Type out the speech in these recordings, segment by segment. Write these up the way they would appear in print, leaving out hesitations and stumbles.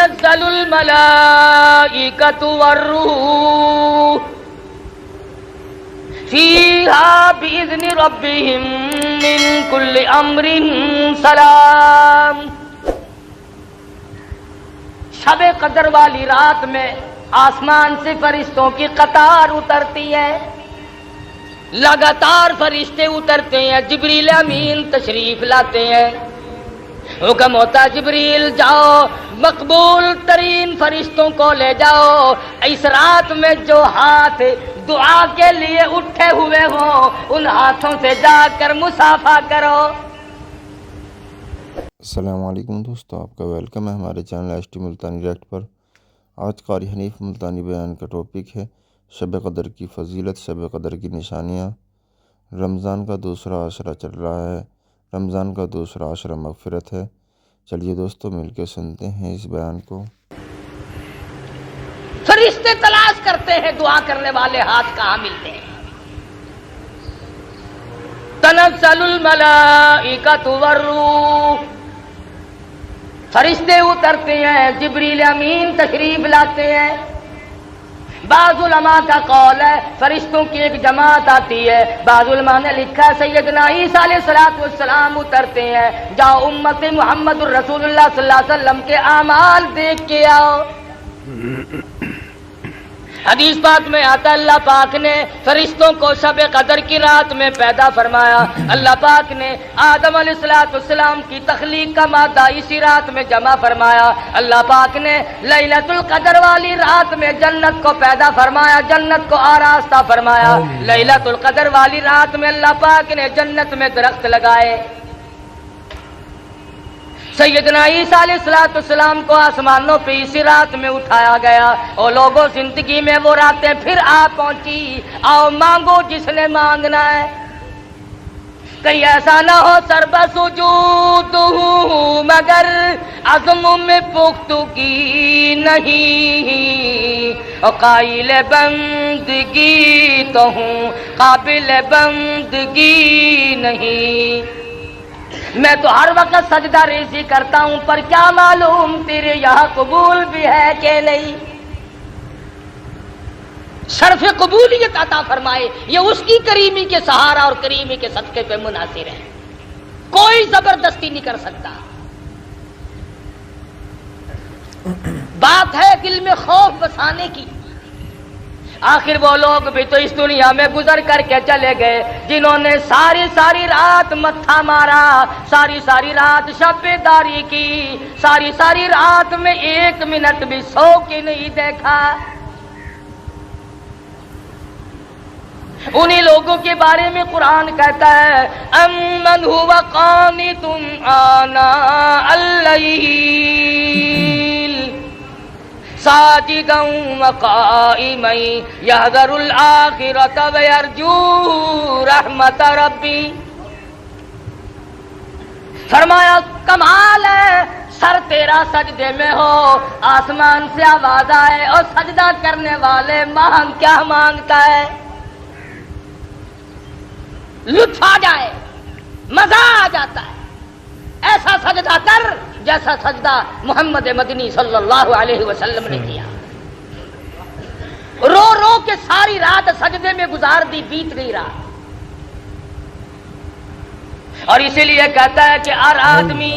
تنزل الملائکۃ والروح فیہا بإذن ربہم من کل امر سلام. شب قدر والی رات میں آسمان سے فرشتوں کی قطار اترتی ہے، لگاتار فرشتے اترتے ہیں، جبریل امین تشریف لاتے ہیں. حکم ہوتا جبریل جاؤ مقبول ترین فرشتوں کو لے جاؤ، اس رات میں جو ہاتھ دعا کے لیے اٹھے ہوئے ہوں ان ہاتھوں سے جا کر مصافحہ کرو. السلام علیکم دوستو، آپ کا ویلکم ہے ہمارے channel S T Multani react پر. آج قاری حنیف ملتانی بیان کا ٹاپک ہے شب قدر کی فضیلت، شب قدر کی نشانیاں. رمضان کا دوسرا عشرہ چل رہا ہے، رمضان کا دوسرا عشرہ مغفرت ہے. چلیے دوستو مل کے سنتے ہیں اس بیان کو. فرشتے تلاش کرتے ہیں دعا کرنے والے ہاتھ کہاں ملتے ہیں. تنزل الملائکۃ والروح، فرشتے اترتے ہیں، جبریل امین تشریف لاتے ہیں. بعض علماء کا قول ہے فرشتوں کی ایک جماعت آتی ہے. بعض علماء نے لکھا ہے سیدنا عیسیٰ علیہ السلام اترتے ہیں، جاؤ امت محمد الرسول اللہ صلی اللہ علیہ وسلم کے اعمال دیکھ کے آؤ. حدیث پاک میں آتا اللہ پاک نے فرشتوں کو شب قدر کی رات میں پیدا فرمایا. اللہ پاک نے آدم علیہ السلام کی تخلیق کا مادہ اسی رات میں جمع فرمایا. اللہ پاک نے لیلۃ القدر والی رات میں جنت کو پیدا فرمایا، جنت کو آراستہ فرمایا. لیلۃ القدر والی رات میں اللہ پاک نے جنت میں درخت لگائے. سیدنا عیسیٰ علیہ السلام کو آسمانوں پہ اسی رات میں اٹھایا گیا. اور لوگوں زندگی میں وہ راتیں پھر آ پہنچی. آؤ مانگو جس نے مانگنا ہے، کہیں ایسا نہ ہو سر بسجود ہوں مگر عزم میں پختگی نہیں، اور قائل بندگی تو ہوں قابل بندگی نہیں. میں تو ہر وقت سجدہ ریزی کرتا ہوں پر کیا معلوم تیرے یہاں قبول بھی ہے کہ نہیں. شرف قبولیت عطا فرمائے یہ اس کی کریمی کے سہارا اور کریمی کے صدقے پہ منحصر ہے، کوئی زبردستی نہیں کر سکتا. بات ہے دل میں خوف بسانے کی. آخر وہ لوگ بھی تو اس دنیا میں گزر کر کے چلے گئے جنہوں نے ساری رات متھا مارا، ساری رات شب بیداری کی، ساری رات میں 1 منٹ بھی سو کے نہیں دیکھا. انہی لوگوں کے بارے میں قرآن کہتا ہے امن هو قانت آناء اللیل ساجدا وقائما یحذر الآخرۃ ویرجو رحمت ربی. فرمایا کمال ہے سر تیرا سجدے میں ہو، آسمان سے آواز آئے اور سجدہ کرنے والے مانگ کیا مانگتا ہے، لطف آ جائے، مزہ آ جاتا ہے. ایسا سجدہ کر جیسا سجدہ محمد مدنی صلی اللہ علیہ وسلم نے کیا. رو رو کے ساری رات سجدے میں گزار دی، بیت گئی رات. اور اسی لیے کہتا ہے کہ ہر آدمی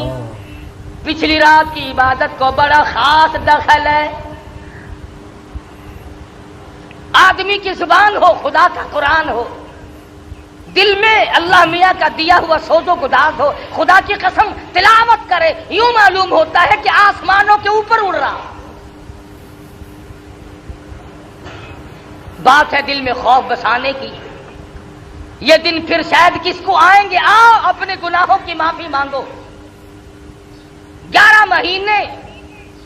پچھلی رات کی عبادت کو بڑا خاص دخل ہے. آدمی کی زبان ہو خدا کا قرآن ہو، دل میں اللہ میاں کا دیا ہوا سوز و گداز ہو، خدا کی قسم تلاوت کرے، یوں معلوم ہوتا ہے کہ آسمانوں کے اوپر اڑ رہا. بات ہے دل میں خوف بسانے کی. یہ دن پھر شاید کس کو آئیں گے. آؤ اپنے گناہوں کی معافی مانگو. 11 مہینے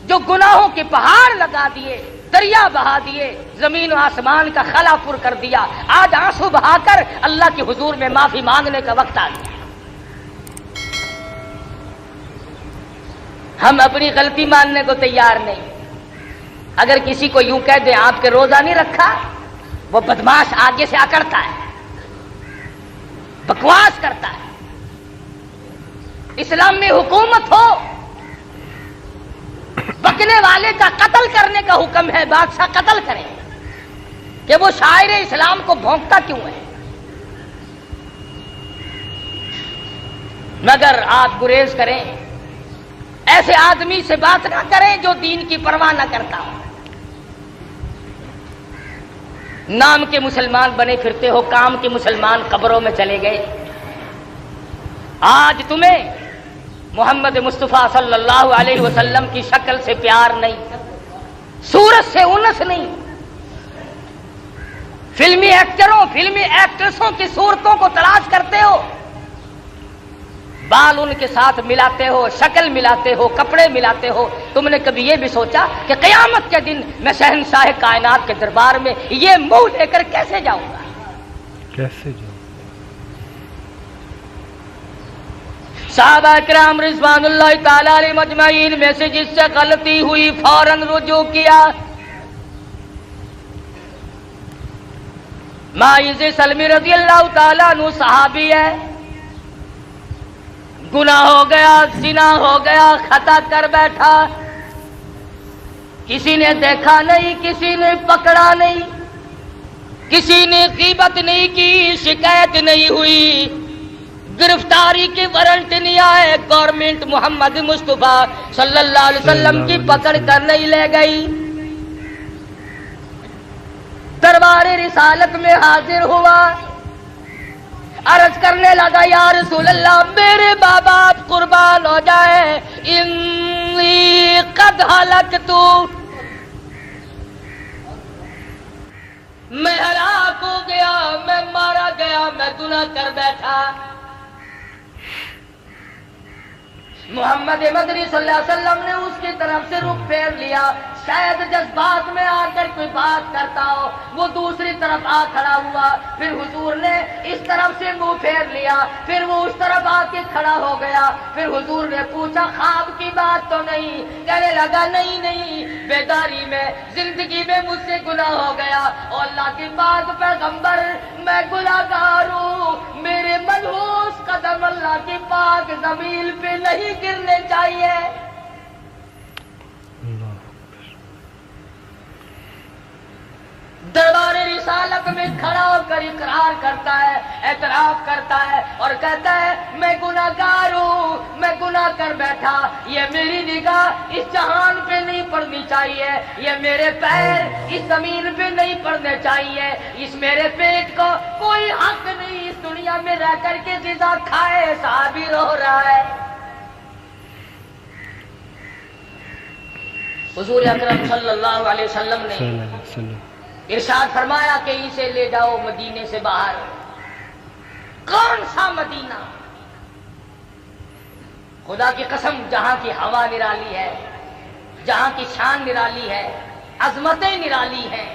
جو گناہوں کے پہاڑ لگا دیے، دریا بہا دیے، زمین و آسمان کا خلا پر کر دیا، آج آنسو بہا کر اللہ کے حضور میں معافی مانگنے کا وقت آ گیا. ہم اپنی غلطی ماننے کو تیار نہیں. اگر کسی کو یوں کہہ دیں آپ کے روزہ نہیں رکھا، وہ بدماش آگے سے اکڑتا ہے، بکواس کرتا ہے. اسلام میں حکومت ہو، بکنے والے کا قتل کرنے کا حکم ہے، بادشاہ قتل کرے کہ وہ شاعر اسلام کو بھونکتا کیوں ہے؟ مگر آپ گریز کریں، ایسے آدمی سے بات نہ کریں جو دین کی پرواہ نہ کرتا ہو۔ نام کے مسلمان بنے پھرتے ہو، کام کے مسلمان قبروں میں چلے گئے۔ آج تمہیں محمد مصطفیٰ صلی اللہ علیہ وسلم کی شکل سے پیار نہیں، صورت سے انس نہیں، فلمی ایکٹروں فلمی ایکٹریسوں کی صورتوں کو تلاش کرتے ہو، بال ان کے ساتھ ملاتے ہو، شکل ملاتے ہو، کپڑے ملاتے ہو۔ تم نے کبھی یہ بھی سوچا کہ قیامت کے دن میں شہنشاہ کائنات کے دربار میں یہ منہ لے کر کیسے جاؤں گا؟ کیسے جاؤں؟ صحابہ کرام رضوان اللہ تعالی علیہ مجمعین میں سے جس سے غلطی ہوئی فوراً رجوع کیا۔ ماعز سلمی رضی اللہ تعالیٰ عنہ صحابی ہے، گناہ ہو گیا، زنا ہو گیا، خطا کر بیٹھا، کسی نے دیکھا نہیں، کسی نے پکڑا نہیں، کسی نے غیبت نہیں کی، شکایت نہیں ہوئی، گرفتاری کے وارنٹ نہیں آئے، گورنمنٹ محمد مصطفیٰ صلی اللہ علیہ وسلم کی پکڑ کر نہیں لے گئی، دربار رسالت میں حاضر ہوا، عرض کرنے لگا یا رسول اللہ میرے باپ باپ قربان ہو جائے، انی قد ہلکت، میں ہلاک ہو گیا، میں مارا گیا، میں گناہ کر بیٹھا۔ محمد مدنی صلی اللہ علیہ وسلم نے اس کی طرف سے رخ پھیر لیا، شاید جذبات میں آ کر کوئی بات کرتا ہو، وہ دوسری طرف آ کھڑا ہوا، پھر حضور نے اس طرف سے منہ پھیر لیا، پھر وہ اس طرف آ کے کھڑا ہو گیا، پھر حضور نے پوچھا خواب کی بات تو نہیں؟ کہنے لگا نہیں، بیداری میں زندگی میں مجھ سے گناہ ہو گیا، اور اللہ کے پاک پیغمبر میں گناہگار ہوں، میرے منحوس قدم اللہ کی پاک زمین پہ نہیں گرنے چاہیے۔ دربار رسالت میں کھڑا ہو کر اقرار کرتا ہے، اعتراف کرتا ہے اور کہتا ہے میں گناہگار ہوں، میں گناہ کر بیٹھا، یہ میری نگاہ اس جہان پہ نہیں پڑنی چاہیے، یہ میرے پیر اس زمین پہ نہیں پڑنے چاہیے، اس میرے پیٹ کو کوئی حق نہیں اس دنیا میں رہ کر کے غذا کھائے، صحابی رو رہا ہے۔ حضور اکرم صلی اللہ علیہ وسلم نے ارشاد فرمایا کہ اسے لے جاؤ مدینے سے باہر۔ کون سا مدینہ؟ خدا کی قسم جہاں کی ہوا نرالی ہے، جہاں کی شان نرالی ہے، عظمتیں نرالی ہیں،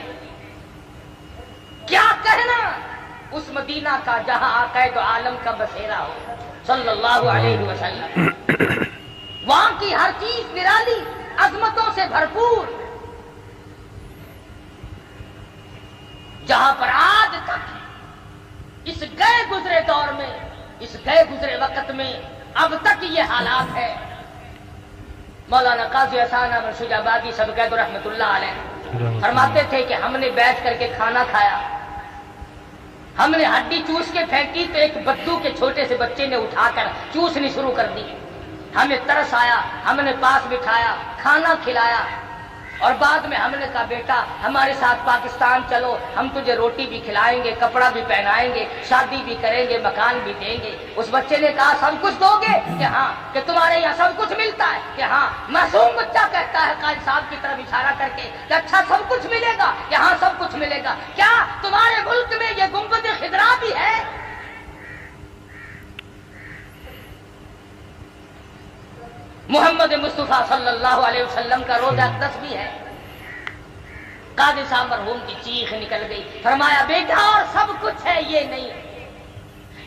کیا کہنا اس مدینہ کا جہاں آقا دو عالم کا بسیرا ہو صلی اللہ علیہ وسلم۔ وہاں کی ہر چیز نرالی، عظمتوں سے بھرپور، جہاں پر آج تک اس گئے گزرے دور میں، اس گئے گزرے وقت میں اب تک یہ حالات ہے۔ مولانا قاضی احسان احمد شجاع آبادی صدقہ رحمۃ اللہ علیہ فرماتے تھے کہ ہم نے بیٹھ کر کے کھانا کھایا، ہم نے ہڈی چوس کے پھینکی تو ایک بدو کے چھوٹے سے بچے نے اٹھا کر چوسنی شروع کر دی، ہمیں ترس آیا، ہم نے پاس بٹھایا، کھانا کھلایا، اور بعد میں ہم نے کہا بیٹا ہمارے ساتھ پاکستان چلو، ہم تجھے روٹی بھی کھلائیں گے، کپڑا بھی پہنائیں گے، شادی بھی کریں گے، مکان بھی دیں گے۔ اس بچے نے کہا سب کچھ دو گے؟ کہ ہاں۔ کہ تمہارے یہاں سب کچھ ملتا ہے؟ کہ ہاں۔ معصوم بچہ کہتا ہے قائد صاحب کی طرف اشارہ کر کے کہ اچھا سب کچھ ملے گا؟ کہ ہاں سب کچھ ملے گا۔ کیا تمہارے ملک میں یہ گنبد خضرا بھی ہے؟ محمد مصطفیٰ صلی اللہ علیہ وسلم کا روضہ اقدس بھی ہے۔ قاضی صاحب مرحوم کی چیخ نکل گئی، فرمایا بیٹا اور سب کچھ ہے یہ نہیں۔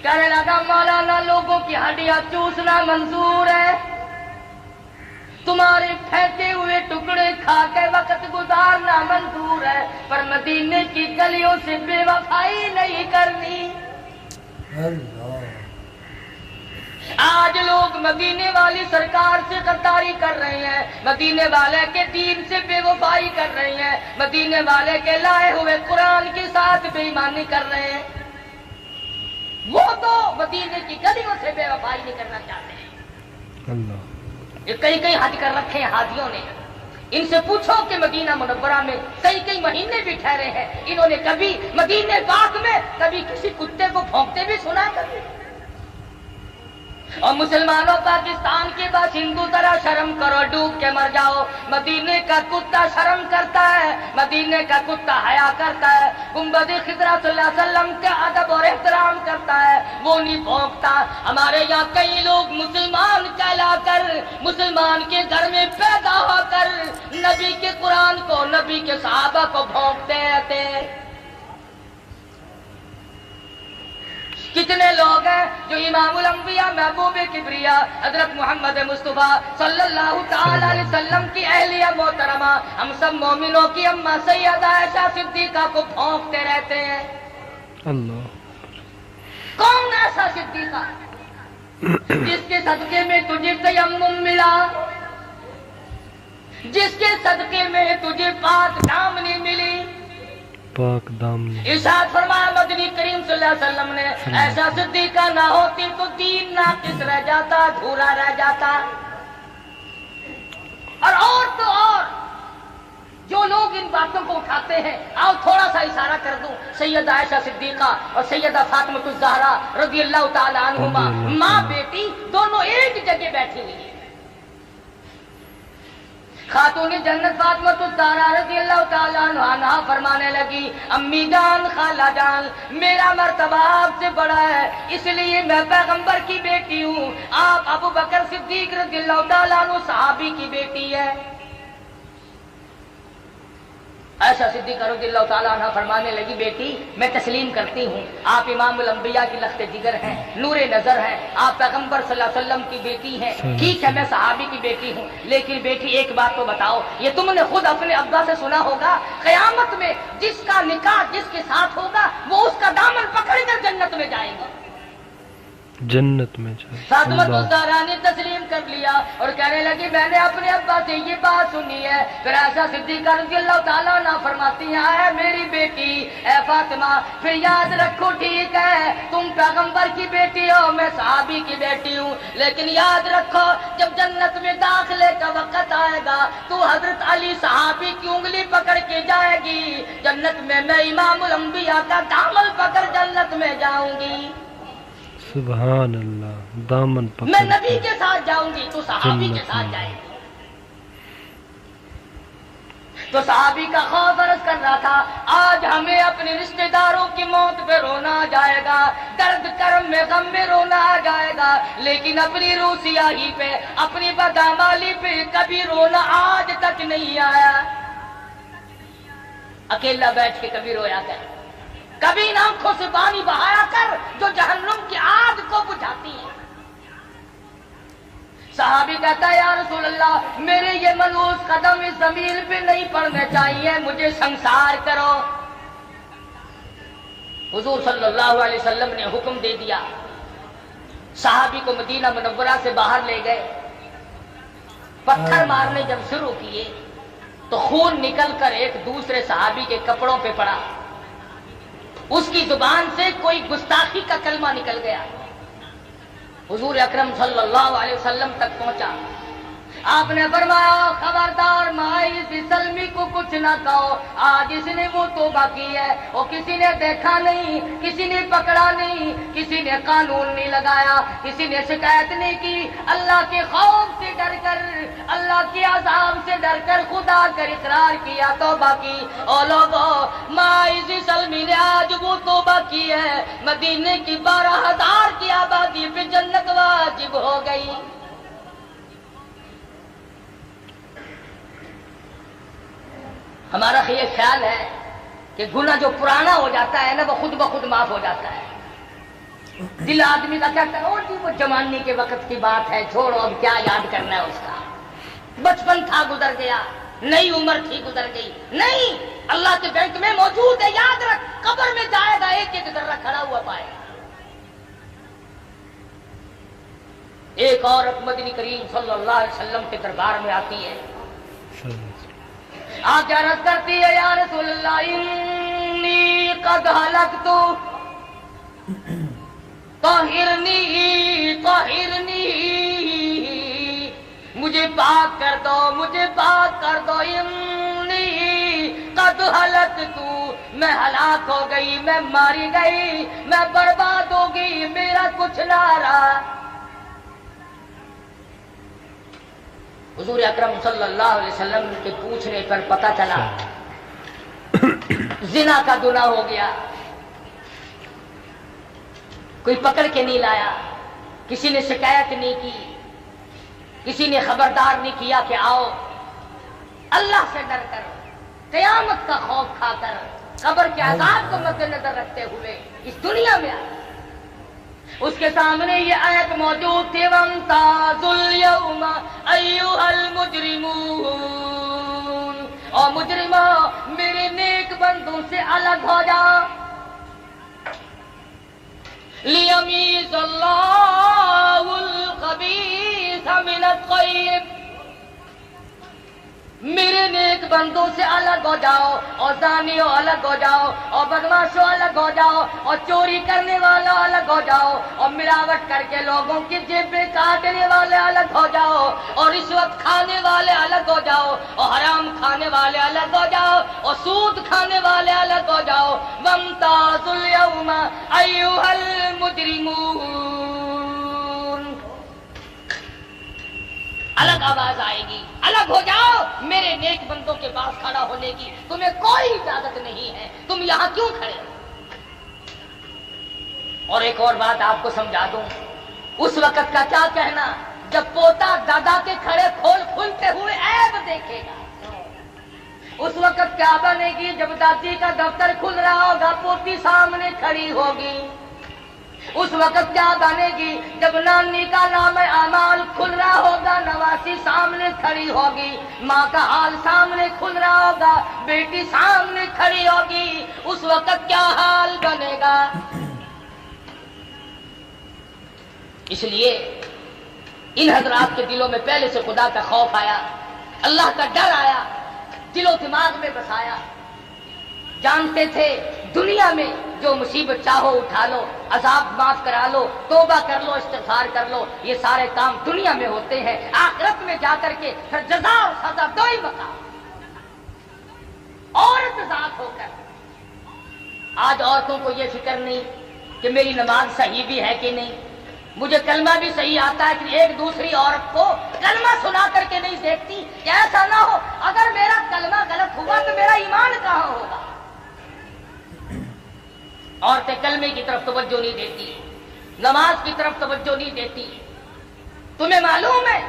کہنے لگا مولانا لوگوں کی ہڈیاں چوسنا منظور ہے، تمہارے پھینکے ہوئے ٹکڑے کھا کے وقت گزارنا منظور ہے، پر مدینے کی گلیوں سے بے وفائی نہیں کرنی۔ آج لوگ مدینے والی سرکار سے غداری کر رہے ہیں، مدینے والے کے دین سے بے وفائی کر رہے ہیں، مدینے والے کے لائے ہوئے قرآن کے ساتھ بے ایمانی کر رہے ہیں۔ وہ تو مدینے کی گلیوں سے بے وفائی نہیں کرنا چاہتے ہیں۔ اللہ یہ کئی کئی حج کر رکھے ہیں حاجیوں نے، ان سے پوچھو کہ مدینہ منورہ میں کئی کئی مہینے بھی ٹھہرے ہیں، انہوں نے کبھی مدینے پاک میں کبھی کسی کتے کو بھونکتے بھی سنا کبھی؟ اور مسلمانوں پاکستان کے بعد ہندو ذرا شرم کرو، ڈوب کے مر جاؤ۔ مدینے کا کتا شرم کرتا ہے، مدینے کا کتا حیا کرتا ہے، گنبد خضرا صلی اللہ علیہ وسلم کا ادب اور احترام کرتا ہے، وہ نہیں بھونکتا۔ ہمارے یہاں کئی لوگ مسلمان کہلا کر، مسلمان کے گھر میں پیدا ہو کر نبی کے قرآن کو، نبی کے صحابہ کو بھونکتے رہتے ہیں۔ کتنے لوگ ہیں جو امام الانبیاء محبوب کبریا حضرت محمد مصطفیٰ صلی اللہ تعالی علیہ وسلم کی اہلیہ محترمہ، ہم سب مومنوں کی اماں سیدہ عائشہ صدیقہ کو بھونکتے رہتے ہیں۔ اللہ کون ایسا صدیقہ جس کے صدقے میں تجھے تیمم ملا، جس کے صدقے میں تجھے پاک دامنی ملی؟ پاک دامنی ارشاد فرمایا مدنی کریم صلی اللہ علیہ وسلم نے، ایسا صدیقہ نہ ہوتی تو دین ناقص رہ جاتا، ادھورا رہ جاتا۔ اور تو اور جو لوگ ان باتوں کو اٹھاتے ہیں، آؤ تھوڑا سا اشارہ کر دوں، سیدہ عائشہ صدیقہ اور سیدہ فاطمہ الزہرا رضی اللہ تعالی عنہما، ماں بیٹی دونوں ایک جگہ بیٹھی ہوئی ہیں۔ خاتون جنت فاطمہ الزہرا رضی اللہ تعالیٰ عنہا فرمانے لگی، امی جان، خالہ جان، میرا مرتبہ آپ سے بڑا ہے، اس لیے میں پیغمبر کی بیٹی ہوں، آپ ابو بکر صدیق رضی اللہ تعالیٰ عنہ صحابی کی بیٹی ہے۔ عائشہ صدیقہ رضی اللہ تعالیٰ عنہ فرمانے لگی، بیٹی میں تسلیم کرتی ہوں، آپ امام الانبیاء کی لخت جگر ہیں، نور نظر ہیں، آپ پیغمبر صلی اللہ علیہ وسلم کی بیٹی ہیں، ٹھیک ہے میں صحابی کی بیٹی ہوں، لیکن بیٹی ایک بات تو بتاؤ، یہ تم نے خود اپنے ابا سے سنا ہوگا، قیامت میں جس کا نکاح جس کے ساتھ ہوگا وہ اس کا دامن پکڑ کر جنت میں جائے گا۔ جنت میں جائے۔ فاطمہ الزہرا نے تسلیم کر لیا اور کہنے لگی، میں نے اپنے ابا سے یہ بات سنی ہے۔ پھر عائشہ صدیقہ رضی اللہ تعالیٰ عنہ فرماتی ہیں، اے میری بیٹی، اے فاطمہ، پھر یاد رکھو، ٹھیک ہے تم پیغمبر کی بیٹی ہو، میں صحابی کی بیٹی ہوں، لیکن یاد رکھو جب جنت میں داخلے کا وقت آئے گا تو حضرت علی صحابی کی انگلی پکڑ کے جائے گی جنت میں امام الانبیاء کا دامن پکڑ جنت میں جاؤں گی۔ سبحان اللہ، دامن پکڑ میں نبی کے ساتھ جاؤں گی تو صحابی کے ساتھ جائے گی۔ تو صحابی کا خوف عرض کر رہا تھا، آج ہمیں اپنے رشتہ داروں کی موت پہ رونا آ جائے گا، درد کرم میں غم میں رونا آ جائے گا، لیکن اپنی روح سیاہی پہ، اپنی بدعمالی پہ کبھی رونا آج تک نہیں آیا۔ اکیلا بیٹھ کے کبھی رویا کر، کبھی ان آنکھوں سے پانی بہایا کر جو جہنم کی آگ کو بجھاتی ہے۔ صحابی کہتا ہے، یا رسول اللہ، میرے یہ ملوث قدم اس زمین پہ نہیں پڑنے چاہیے، مجھے سنسار کرو۔ حضور صلی اللہ علیہ وسلم نے حکم دے دیا، صحابی کو مدینہ منورہ سے باہر لے گئے، پتھر مارنے جب شروع کیے تو خون نکل کر ایک دوسرے صحابی کے کپڑوں پہ پڑا، اس کی زبان سے کوئی گستاخی کا کلمہ نکل گیا، حضور اکرم صلی اللہ علیہ وسلم تک پہنچا۔ آپ نے فرمایا، خبردار ماعز سلمی کو کچھ نہ کہو، آج اس نے وہ توبہ کی ہے، وہ کسی نے دیکھا نہیں، کسی نے پکڑا نہیں، کسی نے قانون نہیں لگایا، کسی نے شکایت نہیں کی، اللہ کے خوف سے ڈر کر، اللہ کے عذاب سے ڈر کر خدا کر اقرار کیا، توبہ کی۔ اور لوگوں، ماعز سلمی نے آج وہ توبہ کی ہے، مدینے کی 12,000 کی آبادی پہ جنت واجب ہو گئی۔ ہمارا یہ خیال ہے کہ گناہ جو پرانا ہو جاتا ہے نا وہ خود بخود معاف ہو جاتا ہے۔ دل آدمی کا کہتا ہے، او جی وہ جوانی کے وقت کی بات ہے، چھوڑو اب کیا یاد کرنا ہے اس کا، بچپن تھا گزر گیا، نئی عمر تھی گزر گئی۔ نہیں، اللہ کے بینک میں موجود ہے، یاد رکھ، قبر میں جائے گا ایک ایک ذرہ کھڑا ہوا پائے گا۔ ایک عورت مدنی کریم صلی اللہ علیہ وسلم کے دربار میں آتی ہے، آ کے عرض کرتی ہے یا رسول اللہ انی قد ہلکت طہرنی طہرنی، مجھے پاک کر دو، مجھے پاک کر دو، انی قد ہلکت، میں ہلاک ہو گئی، میں ماری گئی، میں برباد ہو گئی، میرا کچھ نہ رہا۔ حضور اکرم صلی اللہ علیہ وسلم کے پوچھنے پر پتہ چلا زنا کا گناہ ہو گیا، کوئی پکڑ کے نہیں لایا، کسی نے شکایت نہیں کی، کسی نے خبردار نہیں کیا کہ آؤ، اللہ سے ڈر کر، قیامت کا خوف کھا کر، قبر کے عذاب کو مد نظر رکھتے ہوئے اس دنیا میں آئے۔ اس کے سامنے یہ آیت موجود تھی وَامْتَازُوا الْيَوْمَ أَيُّهَا الْمُجْرِمُونَ، اور مجرموں میرے نیک بندوں سے الگ ہو جاؤ، لِيَمِيزَ اللَّهُ الْخَبِيثَ مِنَ الطَّيِّبِ، میرے نیک بندوں سے الگ ہو جاؤ، اور زانیوں الگ ہو جاؤ، اور بدماشوں الگ ہو جاؤ، اور چوری کرنے والا الگ ہو جاؤ، اور ملاوٹ کر کے لوگوں کی جیبیں کاٹنے والے الگ ہو جاؤ، اور رشوت کھانے والے الگ ہو جاؤ، اور حرام کھانے والے الگ ہو جاؤ، اور سود کھانے والے الگ ہو جاؤ۔ وَامْتَازُوا الْيَوْمَ أَيُّهَا الْمُجْرِمُونَ، الگ آواز آئے گی، الگ ہو جاؤ، میرے نیک بندوں کے پاس کھڑا ہونے کی تمہیں کوئی اجازت نہیں ہے، تم یہاں کیوں کھڑے ہو؟ اور ایک اور بات آپ کو سمجھا دوں، اس وقت کا کیا کہنا جب پوتا دادا کے کھڑے کھلتے ہوئے عیب دیکھے گا، اس وقت کیا بنے گی جب دادی کا دفتر کھل رہا ہوگا، پوتی سامنے کھڑی ہوگی، اس وقت کیا بنے گی جب نانی کا نام اعمال کھل رہا ہوگا، نواسی سامنے کھڑی ہوگی، ماں کا حال سامنے کھل رہا ہوگا، بیٹی سامنے کھڑی ہوگی، اس وقت کیا حال بنے گا؟ اس لیے ان حضرات کے دلوں میں پہلے سے خدا کا خوف آیا، اللہ کا ڈر آیا، دل و دماغ میں بسایا، جانتے تھے دنیا میں جو مصیبت چاہو اٹھا لو، عذاب معاف کرا لو، توبہ کر لو، استغفار کر لو، یہ سارے کام دنیا میں ہوتے ہیں، آخرت میں جا کر کے پھر جزا اور سزا دو ہی مقام، عورت ذات ہو کر۔ آج عورتوں کو یہ فکر نہیں کہ میری نماز صحیح بھی ہے کہ نہیں، مجھے کلمہ بھی صحیح آتا ہے کہ ایک دوسری عورت کو کلمہ سنا کر کے نہیں دیکھتی کہ ایسا نہ ہو اگر میرا کلمہ غلط ہوا تو میرا ایمان کہاں ہوگا۔ عورتیں کلمے کی طرف توجہ نہیں دیتی، نماز کی طرف توجہ نہیں دیتی۔ تمہیں معلوم ہے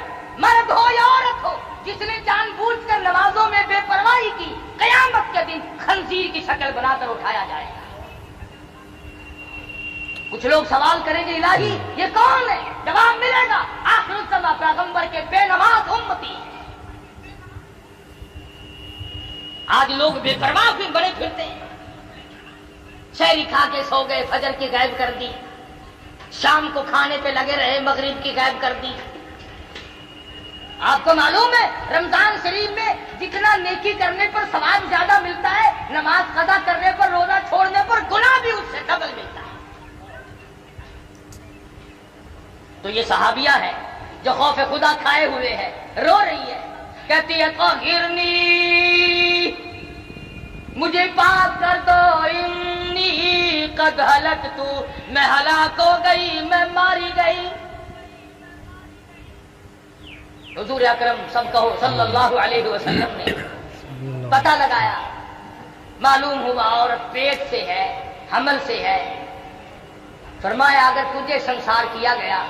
مرد ہو یا عورت ہو، جس نے جان بوجھ کر نمازوں میں بے پرواہی کی، قیامت کے دن خنزیر کی شکل بنا کر اٹھایا جائے گا۔ کچھ لوگ سوال کریں گے الہی یہ کون ہے؟ جواب ملے گا آخر الزماں پیغمبر کے بے نماز امتی۔ آج لوگ بے پرواہ بھی بڑے پھرتے ہیں، شہری کھا کے سو گئے، فجر کی غائب کر دی، شام کو کھانے پہ لگے رہے، مغرب کی غائب کر دی۔ آپ کو معلوم ہے رمضان شریف میں جتنا نیکی کرنے پر ثواب زیادہ ملتا ہے، نماز قضا کرنے پر، روزہ چھوڑنے پر گناہ بھی اس سے ڈبل ملتا ہے۔ تو یہ صحابیہ ہے جو خوف خدا کھائے ہوئے ہے، رو رہی ہے، کہتی ہے طہرنی، مجھے پاک کر دو، انی قد ہلکت، میں ہلاک ہو گئی، میں ماری گئی۔ حضور اکرم سب کہو صلی اللہ علیہ وسلم نے پتہ لگایا، معلوم ہوا عورت پیٹ سے ہے، حمل سے ہے۔ فرمایا اگر تجھے سنسار کیا گیا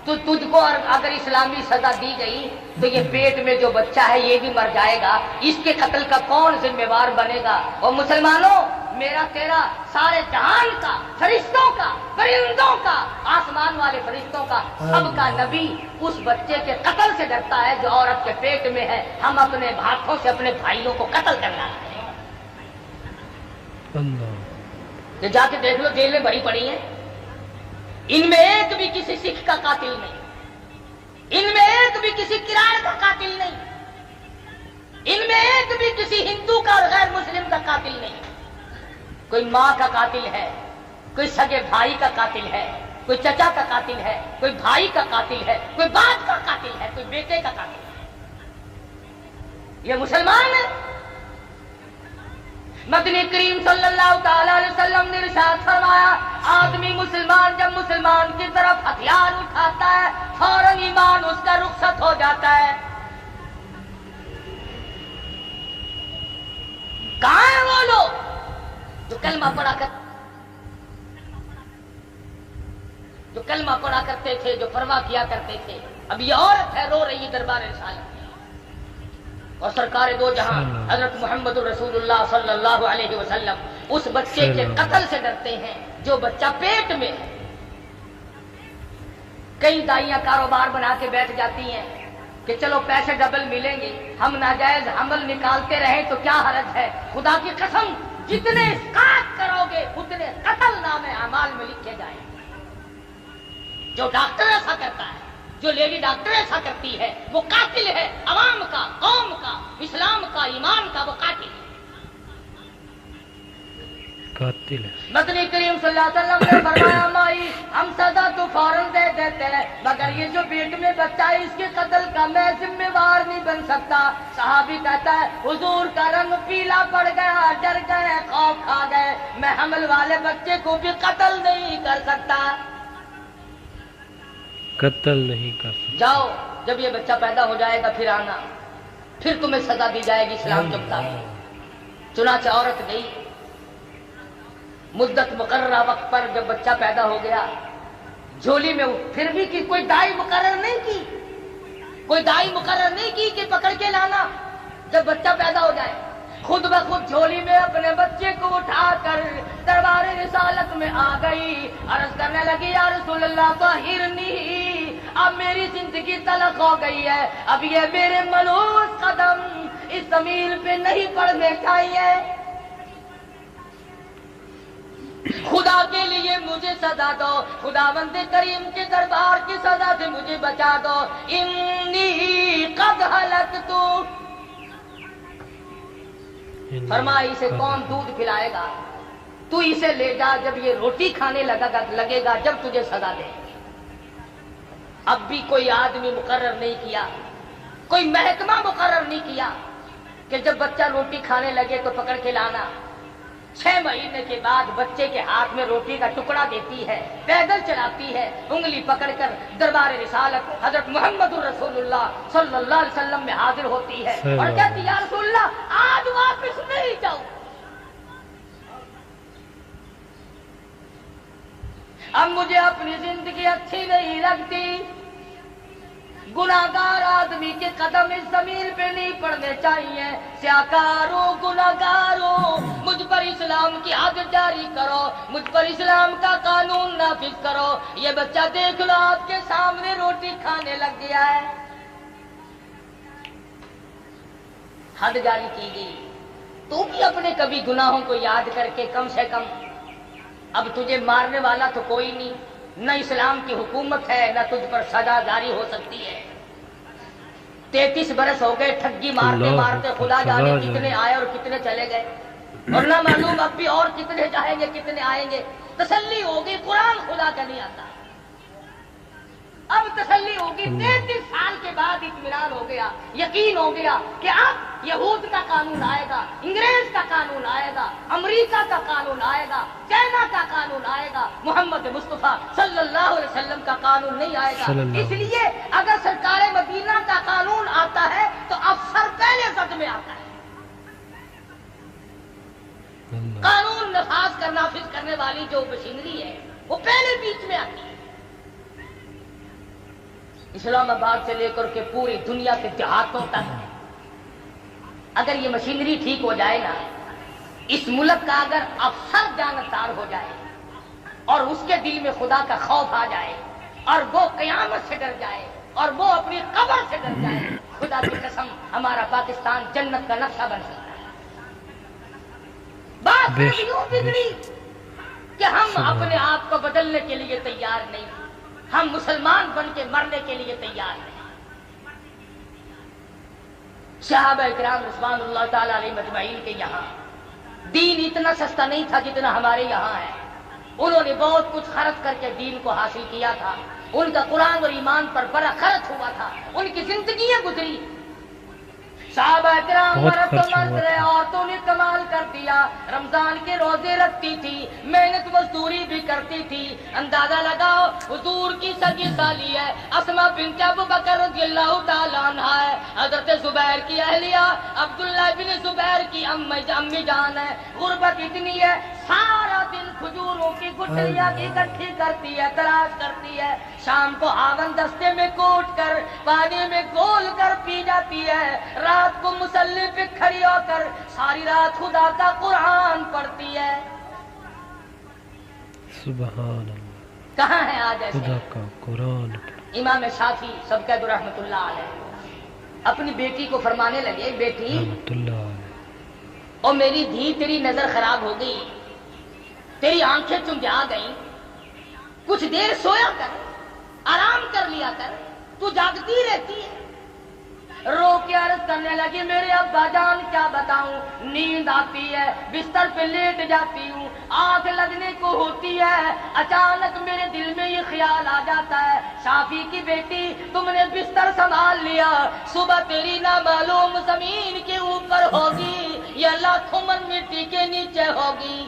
تو تجھ کو اگر اسلامی سزا دی گئی تو یہ پیٹ میں جو بچہ ہے یہ بھی مر جائے گا، اس کے قتل کا کون ذمہ وار بنے گا؟ اور مسلمانوں، میرا تیرا سارے جہان کا، فرشتوں کا، پرندوں کا، آسمان والے فرشتوں کا، سب کا نبی اس بچے کے قتل سے ڈرتا ہے جو عورت کے پیٹ میں ہے۔ ہم اپنے ہاتھوں سے اپنے بھائیوں کو قتل کرنا ہے۔ تو جا کے دیکھ لو، جیلیں بھری پڑی ہیں، ان میں ایک بھی کسی سکھ کا قاتل نہیں، ان میں ایک بھی کسی کرائے کا قاتل نہیں، ان میں ایک بھی کسی ہندو کا اور غیر مسلم کا قاتل نہیں۔ کوئی ماں کا قاتل ہے، کوئی سگے بھائی کا قاتل ہے، کوئی چچا کا قاتل ہے، کوئی بھائی کا قاتل ہے، کوئی باپ کا قاتل ہے، کوئی بیٹے کا قاتل ہے۔ یہ مسلمان ہے۔ مدنی کریم صلی اللہ تعالی علیہ وسلم نے ارشاد فرمایا، آدمی مسلمان جب مسلمان کی طرف ہتھیار اٹھاتا ہے فوراً ایمان اس کا رخصت ہو جاتا ہے۔ کہاں ہیں وہ لوگ جو کلمہ پڑھا کرتے تھے، جو پرواہ کیا کرتے تھے؟ اب یہ عورت ہے رو رہی دربار رسالت میں، اور سرکار دو جہاں حضرت محمد رسول اللہ صلی اللہ علیہ وسلم اس بچے کے قتل سے ڈرتے ہیں جو بچہ پیٹ میں ہے۔ کئی دائیاں کاروبار بنا کے بیٹھ جاتی ہیں کہ چلو پیسے ڈبل ملیں گے، ہم ناجائز حمل نکالتے رہیں تو کیا حرج ہے۔ خدا کی قسم جتنے اسقاط کرو گے اتنے قتل نام اعمال میں لکھے جائیں گے۔ جو ڈاکٹر ایسا کرتا ہے، جو لیڈی ڈاکٹر ایسا کرتی ہے، وہ قاتل ہے، عوام کا، قوم کا، اسلام کا، ایمان کا، وہ قاتل ہے، قاتل ہے۔ مدنی کریم صلی اللہ علیہ وسلم نے فرمایا مائی ہم سزا تو فوراً دے دیتے ہیں، مگر یہ جو پیٹ میں بچہ ہے اس کے قتل کا میں ذمہ وار نہیں بن سکتا۔ صحابی کہتا ہے حضور کا رنگ پیلا پڑ گیا، ڈر گئے، خوف کھا گئے، میں حمل والے بچے کو بھی قتل نہیں کر سکتا۔ قتل نہیں کر سکتا۔ جاؤ جب یہ بچہ پیدا ہو جائے گا پھر آنا، پھر تمہیں سزا دی جائے گی اسلام کے مطابق۔ چنانچہ عورت گئی، مدت مقررہ وقت پر جب بچہ پیدا ہو گیا جھولی میں پھر بھی کی کوئی دائی مقرر نہیں کی، کوئی دائی مقرر نہیں کی کہ پکڑ کے لانا جب بچہ پیدا ہو جائے، خود بخود جھولی میں اپنے بچے کو اٹھا کر دربار رسالت میں آ گئی، عرض کرنے لگی یا رسول اللہ طہرنی، اب میری زندگی تلخ ہو گئی ہے، اب یہ میرے ملوث قدم اس زمین پہ نہیں پڑنے چاہیے، خدا کے لیے مجھے سزا دو، خداوند کریم کے دربار کی سزا سے مجھے بچا دو، انی قد ہلکت۔ فرمایا اسے کون دودھ پلائے گا، تو اسے لے جا جب یہ روٹی کھانے لگے گا جب تجھے سزا دے۔ اب بھی کوئی آدمی مقرر نہیں کیا، کوئی محکمہ مقرر نہیں کیا کہ جب بچہ روٹی کھانے لگے تو پکڑ کے لانا۔ 6 مہینے کے بعد بچے کے ہاتھ میں روٹی کا ٹکڑا دیتی ہے، پیدل چلاتی ہے، انگلی پکڑ کر دربار رسالت حضرت محمد رسول اللہ صلی اللہ علیہ وسلم میں حاضر ہوتی ہے اور کہتی یا رسول اللہ آج واپس نہیں جاؤں، اب مجھے اپنی زندگی اچھی نہیں لگتی، گناہگار آدمی کے قدم اس زمین پہ نہیں پڑنے چاہیے، سیاکاروں گناہگاروں مجھ پر اسلام کی حد جاری کرو، مجھ پر اسلام کا قانون نافذ کرو، یہ بچہ دیکھ لو آپ کے سامنے روٹی کھانے لگ گیا ہے۔ حد جاری کی گئی، تو بھی اپنے کبھی گناہوں کو یاد کر کے کم سے کم، اب تجھے مارنے والا تو کوئی نہیں، نہ اسلام کی حکومت ہے، نہ تجھ پر سزا جاری ہو سکتی ہے۔ 33 برس ہو گئے ٹھگی مارتے مارتے، خدا جانے کتنے آئے اور کتنے چلے گئے، اور نہ معلوم اب بھی اور کتنے جائیں گے کتنے آئیں گے۔ تسلی ہوگی قرآن خدا کا نہیں آتا، اب تسلی ہوگی 33 سال کے بعد اطمینان ہو گیا، یقین ہو گیا کہ اب یہود کا قانون آئے گا، انگریز کا قانون آئے گا، امریکہ کا قانون آئے گا، چائنا کا قانون آئے گا، محمد مصطفیٰ صلی اللہ علیہ وسلم کا قانون نہیں آئے گا۔ اس لیے اگر سرکار مدینہ کا قانون آتا ہے تو افسر پہلے زد میں آتا ہے، قانون نافذ کرنے والی جو مشینری ہے وہ پہلے بیچ میں آتی ہے۔ اسلام آباد سے لے کر کے پوری دنیا کے دیہاتوں تک اگر یہ مشینری ٹھیک ہو جائے نا، اس ملک کا اگر افسر جانبدار ہو جائے اور اس کے دل میں خدا کا خوف آ جائے اور وہ قیامت سے ڈر جائے اور وہ اپنی قبر سے ڈر جائے، خدا کی قسم ہمارا پاکستان جنت کا نقشہ بن سکتا ہے۔ بات یوں بگڑی کہ ہم اپنے آپ کو بدلنے کے لیے تیار نہیں، ہم مسلمان بن کے مرنے کے لیے تیار نہیں۔ صحابہ کرام رضوان اللہ تعالی علیہ مجمعین کے یہاں دین اتنا سستا نہیں تھا جتنا ہمارے یہاں ہے. انہوں نے بہت کچھ خرچ کر کے دین کو حاصل کیا تھا. ان کا قرآن اور ایمان پر بڑا خرچ ہوا تھا. ان کی زندگیاں گزری. صحابہ کرام مرد تو مرد رہے, عورتوں نے کمال کر دیا. رمضان کے روزے رکھتی تھی, محنت مزدوری بھی کرتی تھی. اندازہ لگاؤ حضور کی سگی سالی ہے اسما بنت ابو بکر رضی اللہ تعالیٰ عنہ ہے. حضرت زبیر کی اہلیہ عبداللہ بن زبیر کی امی جان ہے. غربت اتنی ہے سارا دن کھجوروں کی گٹھلیاں اکٹھی کرتی ہے, تلاش کرتی ہے. شام کو ہاون دستے میں کوٹ کر پانی میں گول کر پی جاتی ہے. رات کو مصلی پہ کھڑی ہو کر ساری رات خدا کا قرآن پڑھتی ہے. سبحان اللہ. کہاں ہے آج ایسے؟ خدا کا قرآن. امام شافعی سب کا رحمت اللہ علیہ اپنی بیٹی کو فرمانے لگے, بیٹی رحمت اللہ علیہ. اور میری دھی تیری نظر خراب ہو گئی, تیری آنکھیں چنجھا گئیں, کچھ دیر سویا کر, آرام کر لیا کر, تو جاگتی رہتی ہے. رو کے عرض کرنے لگی میرے ابا جان کیا بتاؤں, نیند آتی ہے, بستر پہ لیٹ جاتی ہوں, آنکھ لگنے کو ہوتی ہے, اچانک میرے دل میں یہ خیال آ جاتا ہے شافی کی بیٹی تم نے بستر سنبھال لیا, صبح تیری نامعلوم زمین کے اوپر ہوگی یا لاکھوں من مٹی کے نیچے ہوگی.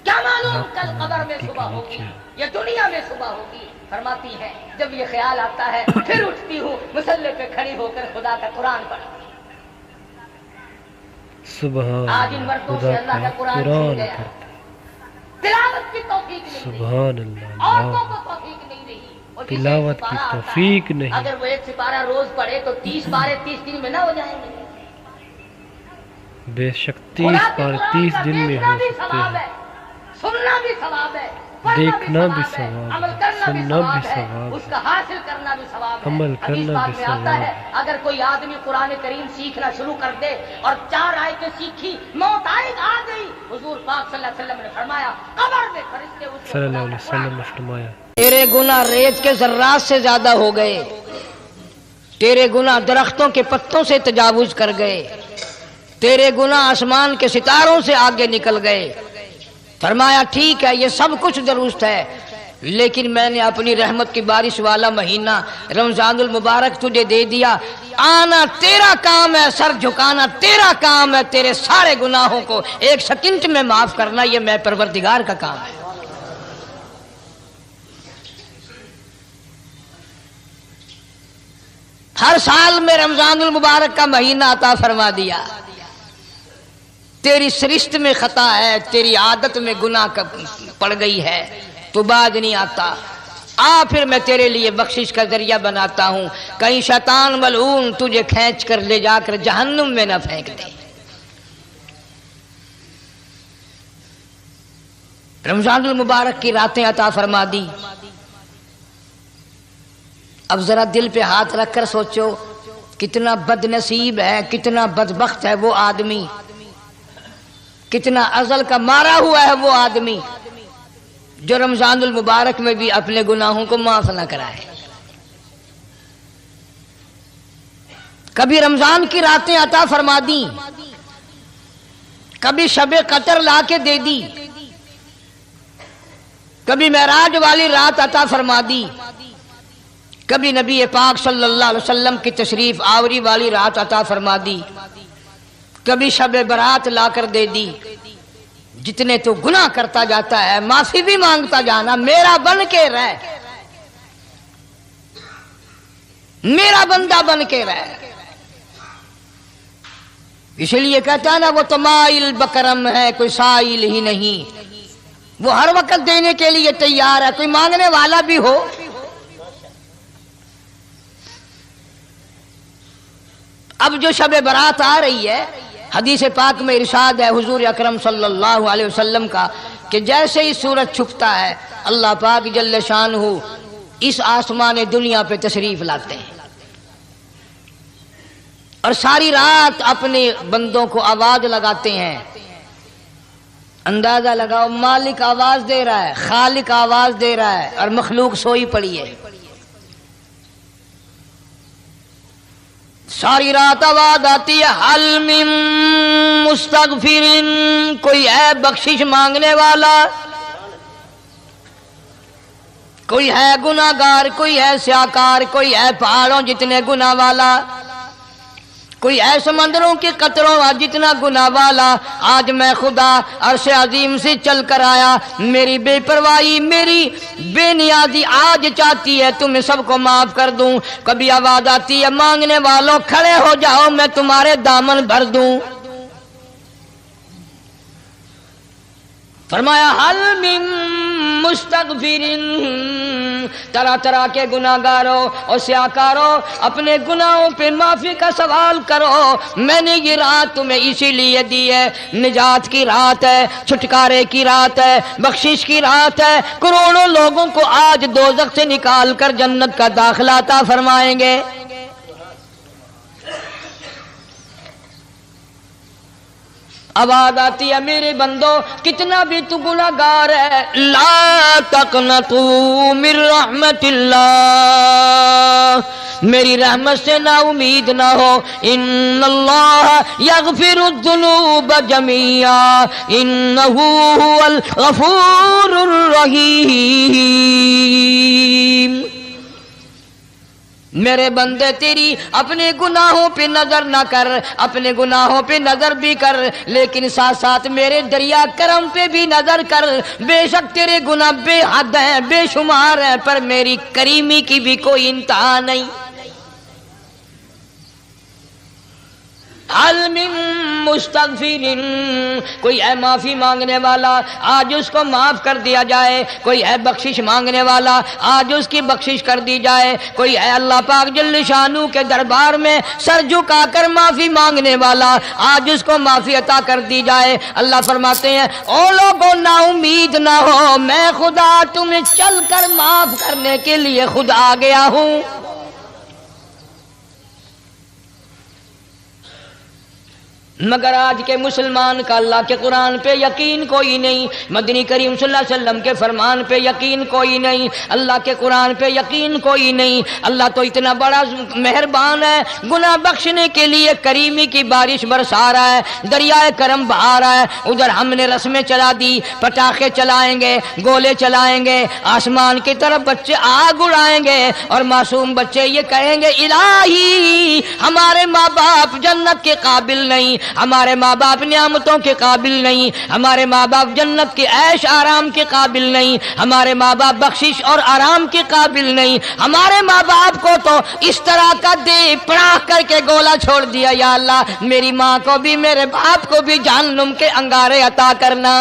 کیا معلوم کل قبر میں صبح ہوگی یا دنیا میں صبح ہوگی. فرماتی ہے جب یہ خیال آتا ہے پھر اٹھتی ہوں, مصلی پہ کھڑی ہو کر خدا کا قرآن پڑھتی. سبحان آج ان مردوں سے اللہ کا قرآن چھین گیا. تلاوت کی توفیق نہیں رہی, سبحان اللہ. عورتوں کو توفیق نہیں رہی. اور جسے تلاوت کی سپارہ آتا ہے, توفیق نہیں. اگر وہ ایک سپارہ روز پڑھے تو 30 پارے 30 دن میں نہ ہو جائیں گے. بے شک 30 پارے 30 دن میں ہو سکتے ہیں. سننا بھی ثواب ہے, دیکھنا بھی ثواب عمل ہے, کرنا بھی سننا بھی ثواب ہے, ثواب اس ہے, کا حاصل کرنا بھی ثواب ہے. عمل حدیث کرنا پاک بھی میں آتا ثواب ہے ہے. اگر کوئی آدمی قرآن کریم سیکھنا شروع کر دے اور 4 آیتیں سیکھی, موت آ گئی, حضور پاک صلی اللہ علیہ وسلم نے فرمایا قبر میں فرشتے اس کو صلی اللہ علیہ وسلم نے فرمایا تیرے گناہ ریت کے ذرات سے زیادہ ہو گئے, تیرے گناہ درختوں کے پتوں سے تجاوز کر گئے, تیرے گناہ آسمان کے ستاروں سے آگے نکل گئے. فرمایا ٹھیک ہے یہ سب کچھ درست ہے, لیکن میں نے اپنی رحمت کی بارش والا مہینہ رمضان المبارک تجھے دے دیا. آنا تیرا کام ہے, سر جھکانا تیرا کام ہے, تیرے سارے گناہوں کو 1 سیکنڈ میں معاف کرنا یہ میں پروردگار کا کام ہے. ہر سال میں رمضان المبارک کا مہینہ عطا فرما دیا. تیری سرشت میں خطا ہے, تیری عادت میں گناہ پڑ گئی ہے, تو باز نہیں آتا. پھر میں تیرے لیے بخشش کا ذریعہ بناتا ہوں, کہیں شیطان ملعون تجھے کھینچ کر لے جا کر جہنم میں نہ پھینک دے. رمضان المبارک کی راتیں عطا فرما دی. اب ذرا دل پہ ہاتھ رکھ کر سوچو کتنا بد نصیب ہے, کتنا بدبخت ہے وہ آدمی, کتنا ازل کا مارا ہوا ہے وہ آدمی جو رمضان المبارک میں بھی اپنے گناہوں کو معاف نہ کرائے. کبھی رمضان کی راتیں عطا فرما دی, کبھی شب قدر لا کے دے دی, کبھی معراج والی رات عطا فرما دی, کبھی نبی پاک صلی اللہ علیہ وسلم کی تشریف آوری والی رات عطا فرما دی, کبھی شب برات لا کر دے دی. جتنے تو گناہ کرتا جاتا ہے معافی بھی مانگتا جانا, میرا بن کے رہ, میرا بندہ بن کے رہ. اس لیے کہتا ہے نا وہ تمائل بکرم ہے کوئی سائل ہی نہیں, وہ ہر وقت دینے کے لیے تیار ہے, کوئی مانگنے والا بھی ہو. اب جو شب برات آ رہی ہے, حدیث پاک میں ارشاد ہے حضور اکرم صلی اللہ علیہ وسلم کا کہ جیسے ہی سورج چھپتا ہے اللہ پاک جل شانہ اس آسمان دنیا پہ تشریف لاتے ہیں اور ساری رات اپنے بندوں کو آواز لگاتے ہیں. اندازہ لگاؤ, مالک آواز دے رہا ہے, خالق آواز دے رہا ہے اور مخلوق سوئی پڑی ہے. ساری رات آواز آتی ہے حل من مستغفرین، کوئی ہے بخشش مانگنے والا، کوئی ہے گناہگار، کوئی ہے سیاکار، کوئی ہے پہاڑوں جتنے گناہ والا، کوئی ہے سمندروں کے قطروں جتنا گناہ والا۔ آج میں خدا عرش عظیم سے چل کر آیا، میری بے پرواہی، میری بے نیازی آج چاہتی ہے تمہیں سب کو معاف کر دوں۔ کبھی آواز آتی ہے مانگنے والوں کھڑے ہو جاؤ، میں تمہارے دامن بھر دوں۔ فرمایا حل من مستغفرین، طرح طرح کے گناہگاروں اور سیاکاروں اپنے گناہوں پہ معافی کا سوال کرو۔ میں نے یہ رات تمہیں اسی لیے دی ہے، نجات کی رات ہے، چھٹکارے کی رات ہے، بخشش کی رات ہے۔ کروڑوں لوگوں کو آج دوزخ سے نکال کر جنت کا داخلہ عطا فرمائیں گے۔ آواز آتی ہے میرے بندو کتنا بھی تو گناہگار ہے، لا تقنطوا من رحمت اللہ، میری رحمت سے نا امید نہ ہو۔ ان اللہ یغفر الذنوب جميعا انہ هو الغفور الرحیم۔ میرے بندے تیری اپنے گناہوں پہ نظر نہ کر، اپنے گناہوں پہ نظر بھی کر، لیکن ساتھ ساتھ میرے دریا کرم پہ بھی نظر کر۔ بے شک تیرے گناہ بے حد ہیں، بے شمار ہیں، پر میری کریمی کی بھی کوئی انتہا نہیں۔ حل من مستغفرین، کوئی ہے معافی مانگنے والا آج اس کو معاف کر دیا جائے، کوئی ہے بخشش مانگنے والا آج اس کی بخشش کر دی جائے، کوئی ہے اللہ پاک جل شانہ کے دربار میں سر جھکا کر معافی مانگنے والا آج اس کو معافی عطا کر دی جائے۔ اللہ فرماتے ہیں او لوگوں نا امید نہ ہو، میں خدا تمہیں چل کر معاف کرنے کے لیے خود آ گیا ہوں۔ مگر آج کے مسلمان کا اللہ کے قرآن پہ یقین کوئی نہیں، مدنی کریم صلی اللہ علیہ وسلم کے فرمان پہ یقین کوئی نہیں، اللہ کے قرآن پہ یقین کوئی نہیں۔ اللہ تو اتنا بڑا مہربان ہے، گناہ بخشنے کے لیے کریمی کی بارش برسا رہا ہے، دریائے کرم بہا رہا ہے۔ ادھر ہم نے رسمیں چلا دی، پٹاخے چلائیں گے، گولے چلائیں گے، آسمان کی طرف بچے آگ اڑائیں گے، اور معصوم بچے یہ کہیں گے الہی ہمارے ماں باپ جنت کے قابل نہیں، ہمارے ماں باپ نعمتوں کے قابل نہیں، ہمارے ماں باپ جنت کے عیش آرام کے قابل نہیں، ہمارے ماں باپ بخشش اور آرام کے قابل نہیں، ہمارے ماں باپ کو تو اس طرح کا دے پڑاخ کر کے گولا چھوڑ دیا۔ یا اللہ میری ماں کو بھی میرے باپ کو بھی جہنم کے انگارے عطا کرنا۔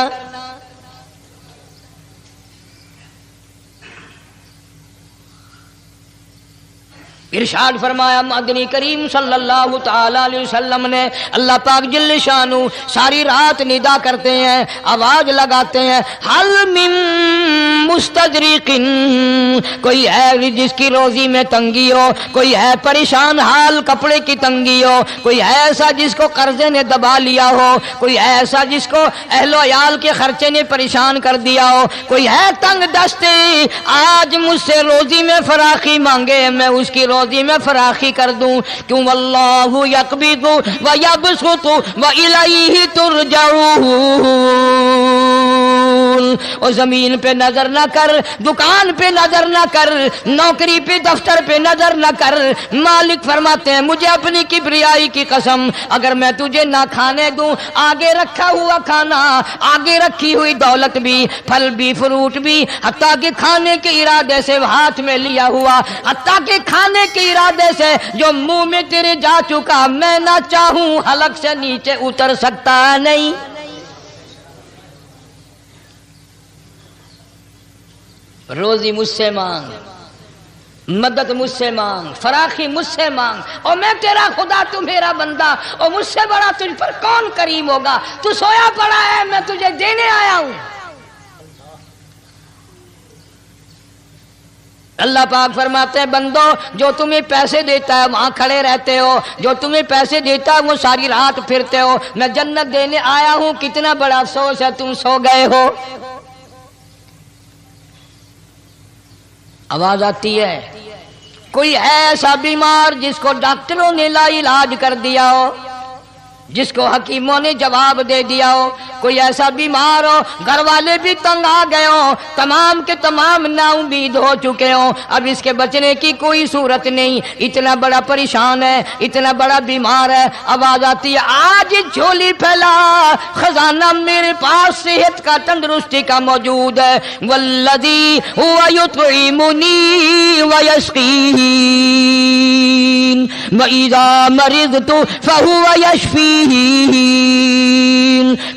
ارشاد فرمایا مدنی کریم صلی اللہ تعالی علیہ وسلم نے، اللہ پاک جل شانہ ساری رات ندا کرتے ہیں، آواز لگاتے ہیں حل من مستدرک، کوئی ہے جس کی روزی میں تنگی ہو، کوئی ہے پریشان حال کپڑے کی تنگی ہو، کوئی ہے ایسا جس کو قرضے نے دبا لیا ہو، کوئی ہے ایسا جس کو اہل و عیال کے خرچے نے پریشان کر دیا ہو، کوئی ہے تنگ دستے آج مجھ سے روزی میں فراخی مانگے، میں اس کی روزی میں فراخی کر دوں۔ کیوں واللہ یقبض ویبسط والیہ ترجعون۔ اور زمین پہ نظر نہ کر، دکان پہ نظر نہ کر، نوکری پہ دفتر پہ نظر نہ کر۔ مالک فرماتے ہیں مجھے اپنی کبریائی کی قسم اگر میں تجھے نہ کھانے دوں، آگے رکھا ہوا کھانا، آگے رکھی ہوئی دولت بھی، پھل بھی، فروٹ بھی، حتیٰ کہ کھانے کے ارادے سے ہاتھ میں لیا ہوا، حتیٰ کہ کھانے کے ارادے سے جو منہ میں تیرے جا چکا، میں نہ چاہوں حلق سے نیچے اتر سکتا نہیں۔ روزی مجھ سے مانگ، مدد مجھ سے مانگ، فراخی مجھ سے مانگ، اور میں تیرا خدا تو میرا بندہ، اور مجھ سے بڑا تجھ پر کون کریم ہوگا؟ تو سویا پڑا ہے، میں تجھے دینے آیا ہوں۔ اللہ پاک فرماتے ہیں بندو جو تمہیں پیسے دیتا ہے وہاں کھڑے رہتے ہو، جو تمہیں پیسے دیتا ہے وہ ساری رات پھرتے ہو، میں جنت دینے آیا ہوں، کتنا بڑا افسوس ہے تم سو گئے ہو۔ آواز آتی ہے کوئی ہے ایسا بیمار جس کو ڈاکٹروں نے لا علاج کر دیا ہو، جس کو حکیموں نے جواب دے دیا ہو؟ کوئی ایسا بیمار ہو، گھر والے بھی تنگ آ گئے ہوں، تمام کے تمام نا امید ہو چکے ہوں، اب اس کے بچنے کی کوئی صورت نہیں، اتنا بڑا پریشان ہے، اتنا بڑا بیمار ہے، آواز آتی ہے آج جھولی پھیلا، خزانہ میرے پاس صحت کا، تندرستی کا موجود ہے، والذی هو یطعمنی ویسقین وَإِذَا مَرِضْتُ فَهُوَ يَشْفِينِ،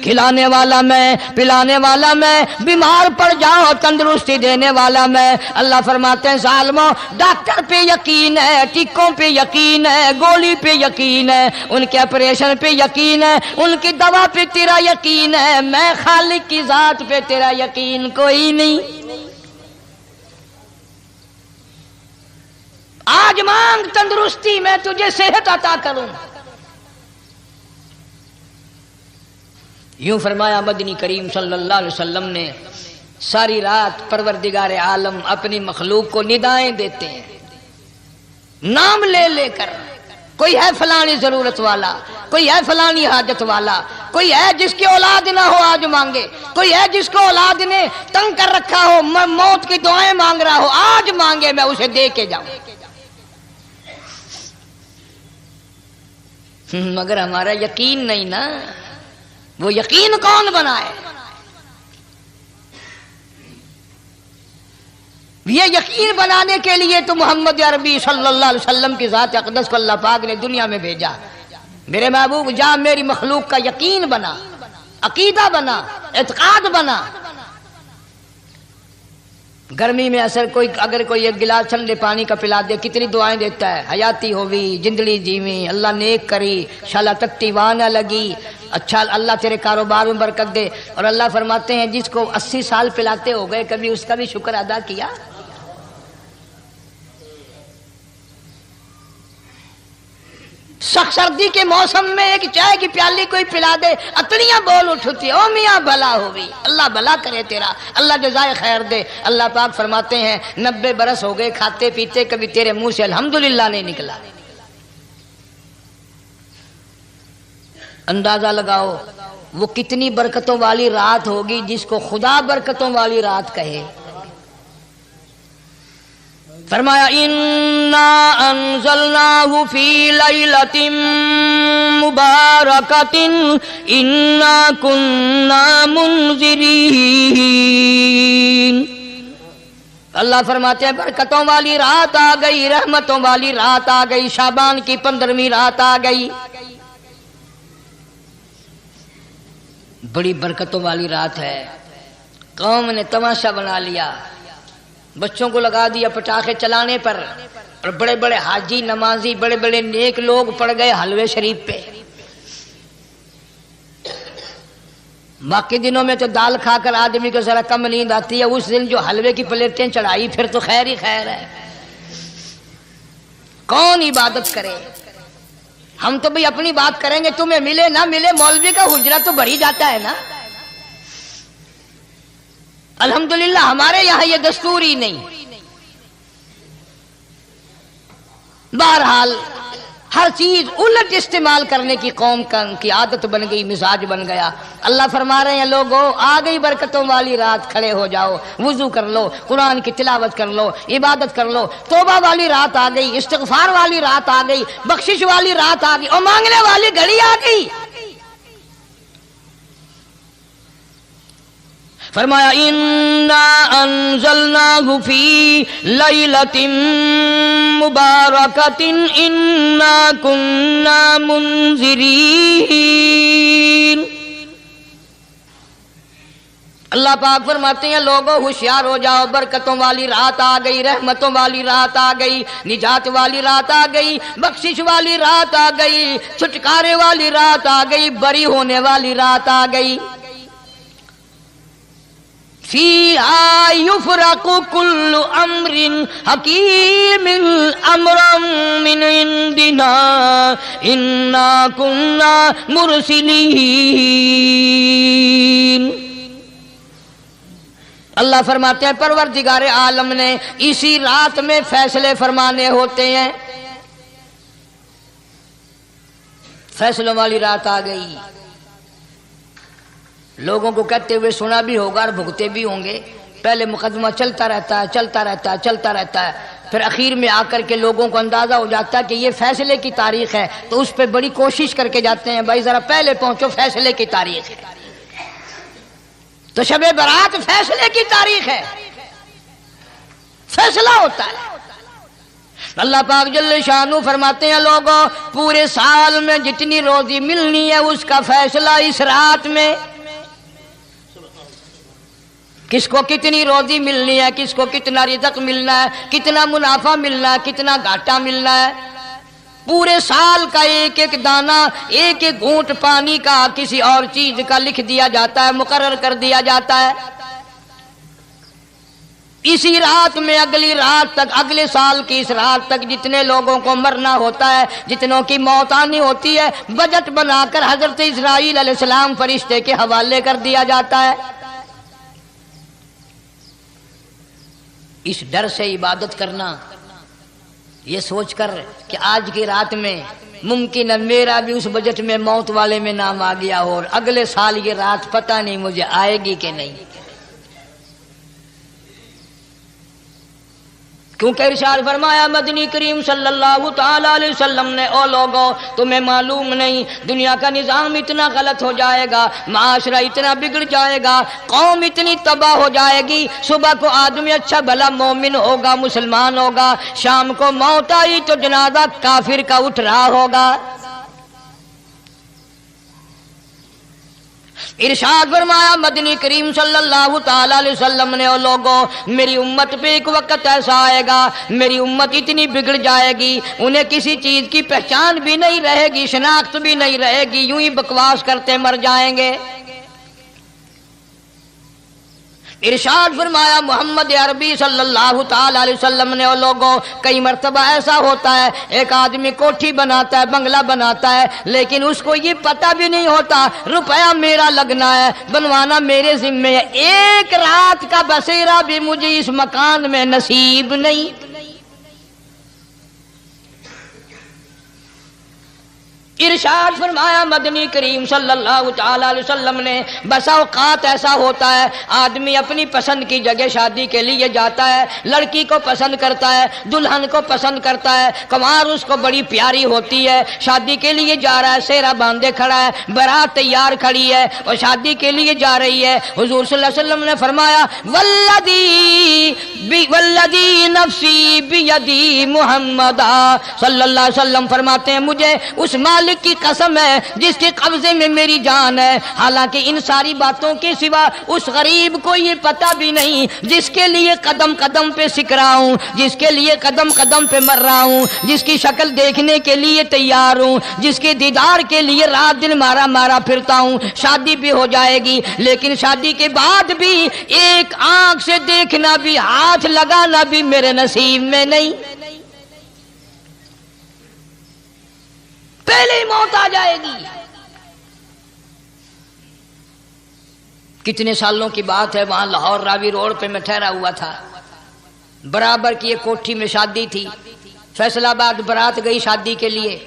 کھلانے والا میں، پلانے والا میں، بیمار پڑ جاؤ تندرستی دینے والا میں۔ اللہ فرماتے ہیں ظالموں، ڈاکٹر پہ یقین ہے، ٹیکوں پہ یقین ہے، گولی پہ یقین ہے، ان کے آپریشن پہ یقین ہے، ان کی دوا پہ تیرا یقین ہے، میں خالق کی ذات پہ تیرا یقین کوئی نہیں۔ آج مانگ تندرستی، میں تجھے صحت عطا کروں۔ یوں فرمایا مدنی کریم صلی اللہ علیہ وسلم نے۔ ساری رات پروردگار عالم اپنی مخلوق کو ندائیں دیتے ہیں، نام لے لے کر، کوئی ہے فلانی ضرورت والا، کوئی ہے فلانی حاجت والا، کوئی ہے جس کی اولاد نہ ہو آج مانگے، کوئی ہے جس کو اولاد نے تنگ کر رکھا ہو، موت کی دعائیں مانگ رہا ہو، آج مانگے میں اسے دے کے جاؤں۔ مگر ہمارا یقین نہیں نا، وہ یقین کون بنائے؟ یہ یقین بنانے کے لیے تو محمد عربی صلی اللہ علیہ وسلم کی ذات اقدس کو اللہ پاک نے دنیا میں بھیجا۔ میرے محبوب جا میری مخلوق کا یقین بنا، عقیدہ بنا، اعتقاد بنا۔ گرمی میں اگر کوئی ایک گلاس ٹھنڈے پانی کا پلا دے، کتنی دعائیں دیتا ہے، حیاتی ہوئی، جندلی جیویں، اللہ نیک کری، شالا تکتی وانہ لگی، اچھا اللہ تیرے کاروبار میں برکت دے۔ اور اللہ فرماتے ہیں جس کو 80 سال پلاتے ہو گئے، کبھی اس کا بھی شکر ادا کیا؟ سخت سردی کے موسم میں ایک چائے کی پیالی کوئی پلا دے، اتنیاں بول اٹھتی، او میاں بھلا ہوئی، اللہ بھلا کرے تیرا، اللہ جزائے خیر دے۔ اللہ پاک فرماتے ہیں 90 برس ہو گئے کھاتے پیتے، کبھی تیرے منہ سے الحمدللہ نہیں نکلا۔ اندازہ لگاؤ وہ کتنی برکتوں والی رات ہوگی جس کو خدا برکتوں والی رات کہے۔ فرمایا اِنَّا أَنزَلْنَاهُ فِي لَيْلَةٍ مُبَارَكَةٍ إِنَّا كُنَّا مُنذِرِينَ۔ اللہ فرماتے ہیں برکتوں والی رات آ گئی، رحمتوں والی رات آ گئی، شعبان کی 15ویں رات آ گئی، بڑی برکتوں والی رات ہے۔ قوم نے تماشا بنا لیا، بچوں کو لگا دیا پٹاخے چلانے پر، اور بڑے بڑے حاجی نمازی بڑے بڑے نیک لوگ پڑ گئے حلوے شریف پہ۔ باقی دنوں میں تو دال کھا کر آدمی کو ذرا کم نیند آتی ہے، اس دن جو حلوے کی پلیٹیں چڑھائی پھر تو خیر ہی خیر ہے۔ کون عبادت کرے؟ ہم تو بھئی اپنی بات کریں گے، تمہیں ملے نہ ملے، مولوی کا حجرہ تو بڑھ ہی جاتا ہے نا۔ الحمدللہ ہمارے یہاں یہ دستور ہی نہیں۔ بہرحال ہر چیز الٹ استعمال کرنے کی قوم کی عادت بن گئی، مزاج بن گیا۔ اللہ فرما رہے ہیں لوگو آ گئی برکتوں والی رات، کھڑے ہو جاؤ، وضو کر لو، قرآن کی تلاوت کر لو، عبادت کر لو، توبہ والی رات آ گئی، استغفار والی رات آ گئی، بخشش والی رات آ گئی، اور مانگنے والی گھڑی آ گئی۔ فرمایا اِنَّا أَنزَلْنَاهُ فِي لَيْلَةٍ مُبَارَكَةٍ إِنَّا كُنَّا مُنذِرِينَ۔ اللہ پاک فرماتے ہیں لوگوں ہوشیار ہو جاؤ، برکتوں والی رات آ گئی، رحمتوں والی رات آ گئی، نجات والی رات آ گئی، بخشش والی رات آ گئی، چھٹکارے والی رات آ گئی، بری ہونے والی رات آ گئی۔ فِيهَا يُفْرَقُ كُلُّ أَمْرٍ حَكِيمٍ أَمْرًا مِّنْ عِنْدِنَا إِنَّا كُنَّا مُرْسِلِينَ۔ اللہ فرماتے ہیں پروردگار عالم نے اسی رات میں فیصلے فرمانے ہوتے ہیں. فیصلوں والی رات آ گئی. لوگوں کو کہتے ہوئے سنا بھی ہوگا اور بھگتے بھی ہوں گے. پہلے مقدمہ چلتا رہتا ہے چلتا رہتا ہے چلتا رہتا ہے، پھر اخیر میں آ کر کے لوگوں کو اندازہ ہو جاتا ہے کہ یہ فیصلے کی تاریخ ہے، تو اس پہ بڑی کوشش کر کے جاتے ہیں بھائی ذرا پہلے پہنچو، فیصلے کی تاریخ ہے. تو شب برات فیصلے کی تاریخ ہے، فیصلہ ہوتا ہے. اللہ پاک جل شانہ فرماتے ہیں لوگوں پورے سال میں جتنی روزی ملنی ہے اس کا فیصلہ اس رات میں. کس کو کتنی روزی ملنی ہے، کس کو کتنا رزق ملنا ہے، کتنا منافع ملنا ہے، کتنا گھاٹا ملنا ہے. پورے سال کا ایک ایک دانہ، ایک ایک گھونٹ پانی کا کسی اور چیز کا لکھ دیا جاتا ہے، مقرر کر دیا جاتا ہے. اسی رات میں اگلی رات تک، اگلے سال کی اس رات تک جتنے لوگوں کو مرنا ہوتا ہے، جتنوں کی موت آنی ہوتی ہے، بجٹ بنا کر حضرت اسرائیل علیہ السلام فرشتے کے حوالے کر دیا جاتا ہے. اس ڈر سے عبادت کرنا، یہ سوچ کر کہ آج کی رات میں ممکن ہے میرا بھی اس بجٹ میں موت والے میں نام آ گیا ہو، اور اگلے سال یہ رات پتہ نہیں مجھے آئے گی کہ نہیں. کیونکہ ارشاد فرمایا مدنی کریم صلی اللہ تعالی علیہ وسلم نے او لوگوں تمہیں معلوم نہیں دنیا کا نظام اتنا غلط ہو جائے گا، معاشرہ اتنا بگڑ جائے گا، قوم اتنی تباہ ہو جائے گی. صبح کو آدمی اچھا بھلا مومن ہوگا، مسلمان ہوگا، شام کو موت آئی تو جنازہ کافر کا اٹھ رہا ہوگا. ارشاد فرمایا مدنی کریم صلی اللہ تعالی علیہ وسلم نے او لوگوں میری امت پہ ایک وقت ایسا آئے گا، میری امت اتنی بگڑ جائے گی انہیں کسی چیز کی پہچان بھی نہیں رہے گی، شناخت بھی نہیں رہے گی، یوں ہی بکواس کرتے مر جائیں گے. ارشاد فرمایا محمد عربی صلی اللہ تعالی علیہ وسلم نے او لوگوں کئی مرتبہ ایسا ہوتا ہے ایک آدمی کوٹھی بناتا ہے، بنگلہ بناتا ہے، لیکن اس کو یہ پتہ بھی نہیں ہوتا روپیہ میرا لگنا ہے، بنوانا میرے ذمے ہے، ایک رات کا بسیرا بھی مجھے اس مکان میں نصیب نہیں. ارشاد فرمایا مدنی کریم صلی اللہ تعالی علیہ وسلم نے بسا اوقات ایسا ہوتا ہے آدمی اپنی پسند کی جگہ شادی کے لیے جاتا ہے، لڑکی کو پسند کرتا ہے، دلہن کو پسند کرتا ہے، کمار اس کو بڑی پیاری ہوتی ہے، شادی کے لیے جا رہا ہے، سہرا باندھے کھڑا ہے، بارات تیار کھڑی ہے اور شادی کے لیے جا رہی ہے. حضور صلی اللہ علیہ وسلم نے فرمایا والذی نفسی بیدی محمد صلی اللہ علیہ وسلم فرماتے ہیں مجھے اس مالک کی قسم ہے جس کے قبضے میں میری جان ہے. حالانکہ ان ساری باتوں کے سوا اس غریب کو یہ پتہ بھی نہیں جس کے لیے قدم قدم پہ سکھ رہا ہوں، جس کے لیے قدم قدم پہ مر رہا ہوں، جس کی شکل دیکھنے کے لیے تیار ہوں، جس کے دیدار کے لیے رات دن مارا مارا پھرتا ہوں. شادی بھی ہو جائے گی لیکن شادی کے بعد بھی ایک آنکھ سے دیکھنا بھی، ہاتھ لگانا بھی میرے نصیب میں نہیں. پہلے ہی موت آ جائے گی. کتنے سالوں کی بات ہے، وہاں لاہور راوی روڈ پہ میں ٹھہرا ہوا تھا، برابر کی ایک کوٹھی میں شادی تھی. فیصل آباد برات گئی شادی کے لیے،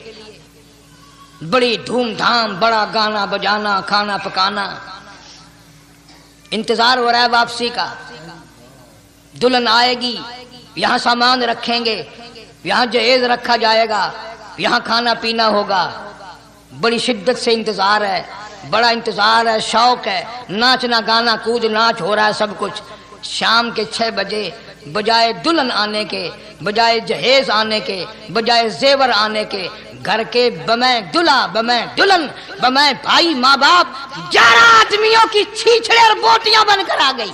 بڑی دھوم دھام، بڑا گانا بجانا، کھانا پکانا، انتظار ہو رہا ہے واپسی کا. دلہن آئے گی، یہاں سامان رکھیں گے، یہاں جہیز رکھا جائے گا، یہاں کھانا پینا ہوگا. بڑی شدت سے انتظار ہے، بڑا انتظار ہے، شوق ہے، ناچنا گانا کود ناچ ہو رہا ہے سب کچھ. شام کے 6 بجے بجائے دلہن آنے کے، بجائے جہیز آنے کے، بجائے زیور آنے کے، گھر کے بمیں دلہا، بمیں دلہن، بمیں بھائی ماں باپ 11 آدمیوں کی چھیچڑے اور بوٹیاں بن کر آ گئی.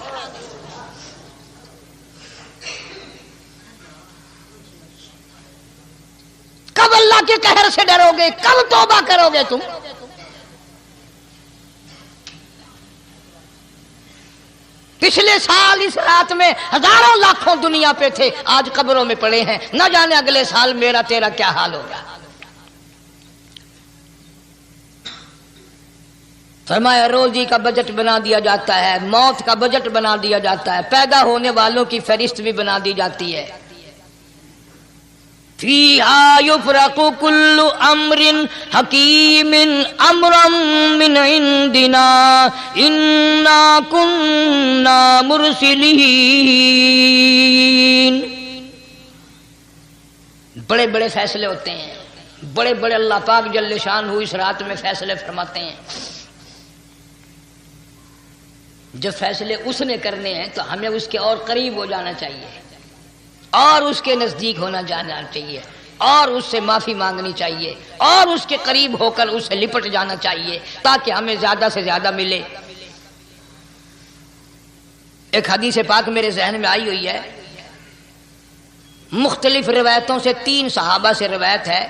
کب اللہ کے قہر سے ڈرو گے؟ کب توبہ کرو گے تم؟ پچھلے سال اس رات میں ہزاروں لاکھوں دنیا پہ تھے، آج قبروں میں پڑے ہیں، نہ جانے اگلے سال میرا تیرا کیا حال ہوگا. فرمایا روزی کا بجٹ بنا دیا جاتا ہے، موت کا بجٹ بنا دیا جاتا ہے، پیدا ہونے والوں کی فہرست بھی بنا دی جاتی ہے۔ فیہا یفرق کل امر حکیم امرا من عندنا انا کننا مرسلین۔ بڑے بڑے فیصلے ہوتے ہیں، بڑے بڑے اللہ پاک جل شان اس رات میں فیصلے فرماتے ہیں۔ جب فیصلے اس نے کرنے ہیں تو ہمیں اس کے اور قریب ہو جانا چاہیے، اور اس کے نزدیک ہونا جانا چاہیے، اور اس سے معافی مانگنی چاہیے، اور اس کے قریب ہو کر اس سے لپٹ جانا چاہیے تاکہ ہمیں زیادہ سے زیادہ ملے۔ ایک حدیث پاک میرے ذہن میں آئی ہوئی ہے، مختلف روایتوں سے 3 صحابہ سے روایت ہے،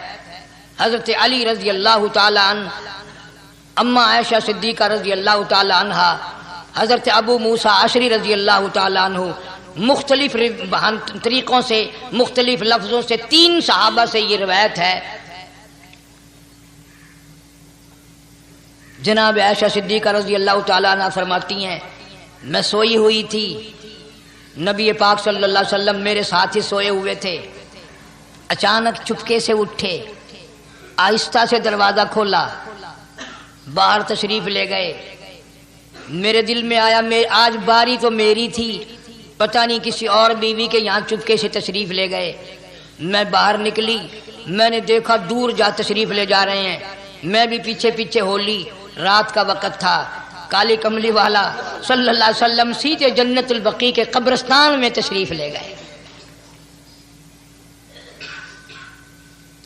حضرت علی رضی اللہ تعالی عنہ، اما عائشہ صدیقہ رضی اللہ تعالی عنہا، حضرت ابو موسیٰ اشعری رضی اللہ تعالی عنہ، مختلف طریقوں سے مختلف لفظوں سے 3 صحابہ سے یہ روایت ہے۔ جناب عائشہ صدیقہ رضی اللہ تعالی عنہ فرماتی ہیں میں سوئی ہوئی تھی، نبی پاک صلی اللہ علیہ وسلم میرے ساتھ ہی سوئے ہوئے تھے، اچانک چپکے سے اٹھے، آہستہ سے دروازہ کھولا، باہر تشریف لے گئے۔ میرے دل میں آیا آج باری تو میری تھی، پتہ نہیں کسی اور بیوی کے یہاں چپکے سے تشریف لے گئے۔ میں باہر نکلی، میں نے دیکھا دور جا تشریف لے جا رہے ہیں، میں بھی پیچھے پیچھے ہو لی۔ رات کا وقت تھا، کالی کملی والا صلی اللہ علیہ وسلم سیدھے جنت البقیع کے قبرستان میں تشریف لے گئے۔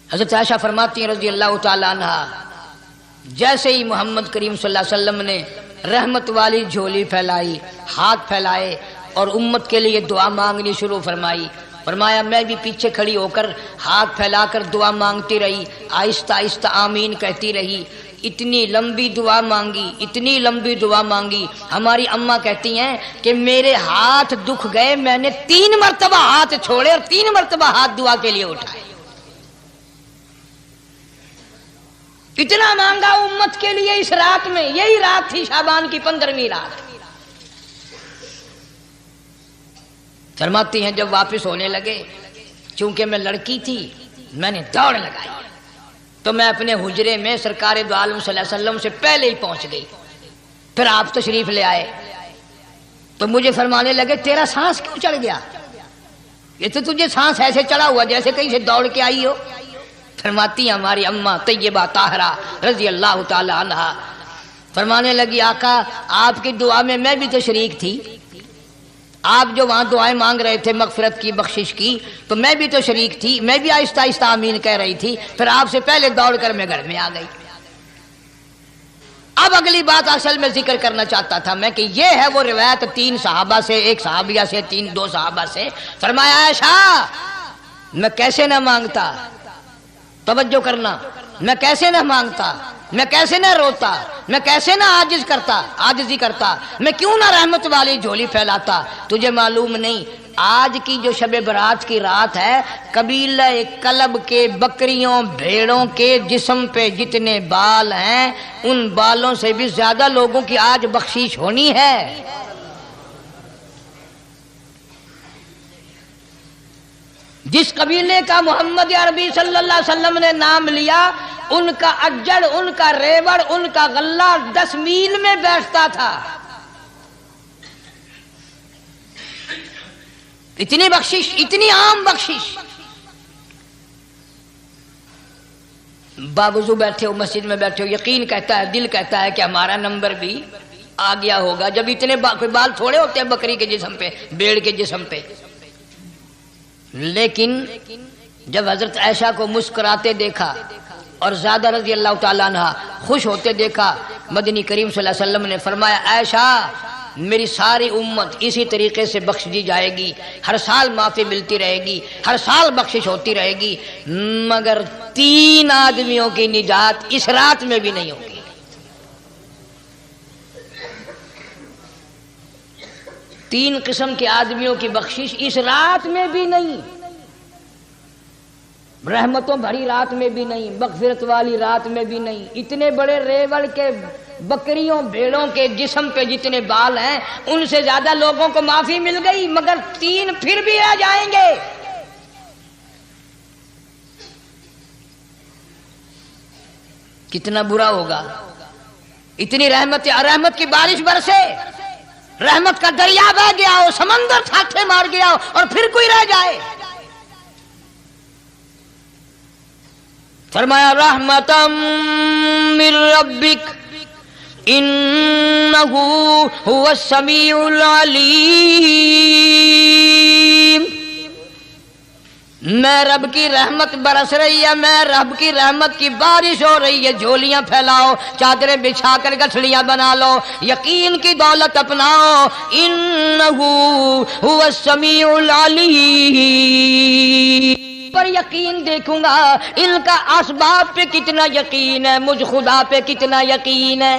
حضرت عائشہ فرماتی ہیں رضی اللہ تعالی عنہا، جیسے ہی محمد کریم صلی اللہ علیہ وسلم نے رحمت والی جھولی پھیلائی، ہاتھ پھیلائے اور امت کے لیے دعا مانگنی شروع فرمائی، فرمایا میں بھی پیچھے کھڑی ہو کر ہاتھ پھیلا کر دعا مانگتی رہی، آہستہ آہستہ آمین کہتی رہی۔ اتنی لمبی دعا مانگی، اتنی لمبی دعا مانگی، ہماری اماں کہتی ہیں کہ میرے ہاتھ دکھ گئے، میں نے 3 مرتبہ ہاتھ چھوڑے اور 3 مرتبہ ہاتھ دعا کے لیے اٹھائے۔ اتنا مانگا امت کے لیے اس رات میں، یہی رات تھی شعبان کی 15ویں رات۔ فرماتی ہیں جب واپس ہونے لگے، چونکہ میں لڑکی تھی میں نے دوڑ لگائی تو میں اپنے حجرے میں سرکار دو عالم صلی اللہ علیہ وسلم سے پہلے ہی پہنچ گئی۔ پھر آپ تشریف لے آئے تو مجھے فرمانے لگے تیرا سانس کیوں چڑھ گیا؟ یہ تو تجھے سانس ایسے چڑھا ہوا جیسے کہیں سے دوڑ کے آئی ہو۔ فرماتی ہیں ہماری اماں طیبہ طاہرہ رضی اللہ تعالی عنہا، فرمانے لگی آقا آپ کی دعا میں میں بھی تو شریک تھی، آپ جو وہاں دعائیں مانگ رہے تھے مغفرت کی بخشش کی تو میں بھی تو شریک تھی، میں بھی آہستہ آہستہ آمین کہہ رہی تھی، پھر آپ سے پہلے دوڑ کر میں گھر میں آ گئی۔ اب اگلی بات اصل میں ذکر کرنا چاہتا تھا میں کہ یہ ہے وہ روایت 3 صحابہ سے، 1 صحابیہ سے، 2 صحابہ سے۔ فرمایا عائشہ میں کیسے نہ مانگتا، توجہ کرنا، میں کیسے نہ مانگتا، میں کیسے نہ روتا، میں کیسے نہ عاجزی کرتا، میں کیوں نہ رحمت والی جھولی پھیلاتا۔ تجھے معلوم نہیں آج کی جو شب برات کی رات ہے، قبیلہ کلب کے بکریوں بھیڑوں کے جسم پہ جتنے بال ہیں ان بالوں سے بھی زیادہ لوگوں کی آج بخشش ہونی ہے۔ جس قبیلے کا محمد عربی صلی اللہ علیہ وسلم نے نام لیا، ان کا اجڑ، ان کا ریوڑ، ان کا غلہ 10 میل میں بیٹھتا تھا۔ اتنی بخشش، اتنی عام بخشش۔ باوضو بیٹھے ہو، مسجد میں بیٹھے ہو، یقین کہتا ہے، دل کہتا ہے کہ ہمارا نمبر بھی آ گیا ہوگا، جب اتنے بال تھوڑے ہوتے ہیں بکری کے جسم پہ، بھیڑ کے جسم پہ۔ لیکن جب حضرت عائشہ کو مسکراتے دیکھا اور زیادہ رضی اللہ تعالیٰ عنہ خوش ہوتے دیکھا، مدنی کریم صلی اللہ علیہ وسلم نے فرمایا عائشہ میری ساری امت اسی طریقے سے بخش دی جائے گی، ہر سال معافی ملتی رہے گی، ہر سال بخشش ہوتی رہے گی، مگر 3 آدمیوں کی نجات اس رات میں بھی نہیں ہوگی۔ 3 قسم کے آدمیوں کی بخشش اس رات میں بھی نہیں، رحمتوں بھری رات میں بھی نہیں، مغفرت والی رات میں بھی نہیں۔ اتنے بڑے ریوڑ کے بکریوں بھیڑوں کے جسم پہ جتنے بال ہیں ان سے زیادہ لوگوں کو معافی مل گئی، مگر 3 پھر بھی رہ جائیں گے۔ کتنا برا ہوگا۔ اتنی رحمت کی بارش برسے، رحمت کا دریا بہ گیا ہو، سمندر چھاٹے مار گیا ہو، اور پھر کوئی رہ جائے۔ فرمایا رحمتا من ربک انہ هو السمیع العلیم۔ میں رب کی رحمت برس رہی ہے، میں رب کی رحمت کی بارش ہو رہی ہے، جھولیاں پھیلاؤ، چادریں بچھا کر گٹھڑیاں بنا لو، یقین کی دولت اپناؤ۔ انہ هو السمیع العلیم، پر یقین دیکھوں گا ان کا اسباب پہ کتنا یقین ہے، مجھ خدا پہ کتنا یقین ہے۔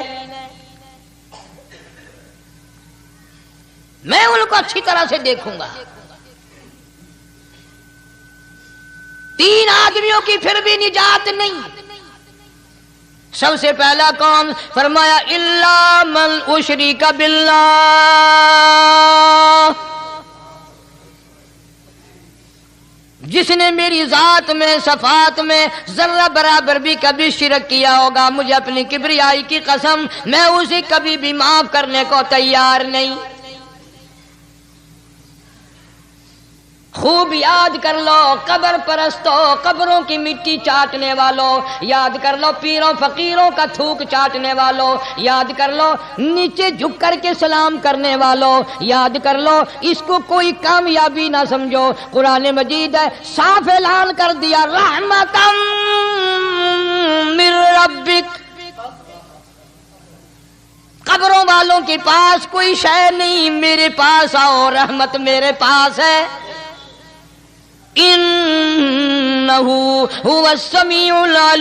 میں ان کو اچھی طرح سے دیکھوں گا۔ 3 آدمیوں کی پھر بھی نجات نہیں۔ سب سے پہلا کون؟ فرمایا الا من اشرک باللہ، جس نے میری ذات میں صفات میں ذرہ برابر بھی کبھی شرک کیا ہوگا، مجھے اپنی کبریائی کی قسم میں اسے کبھی بھی معاف کرنے کو تیار نہیں۔ خوب یاد کر لو قبر پرستوں، قبروں کی مٹی چاٹنے والوں، یاد کر لو پیروں فقیروں کا تھوک چاٹنے والوں، یاد کر لو نیچے جھک کر کے سلام کرنے والوں، یاد کر لو اس کو کوئی کامیابی نہ سمجھو۔ قرآن مجید ہے صاف اعلان کر دیا رحمتا من ربک، قبروں والوں کے پاس کوئی شے نہیں، میرے پاس آؤ، رحمت میرے پاس ہے۔ انہ هو السمیع العلیم،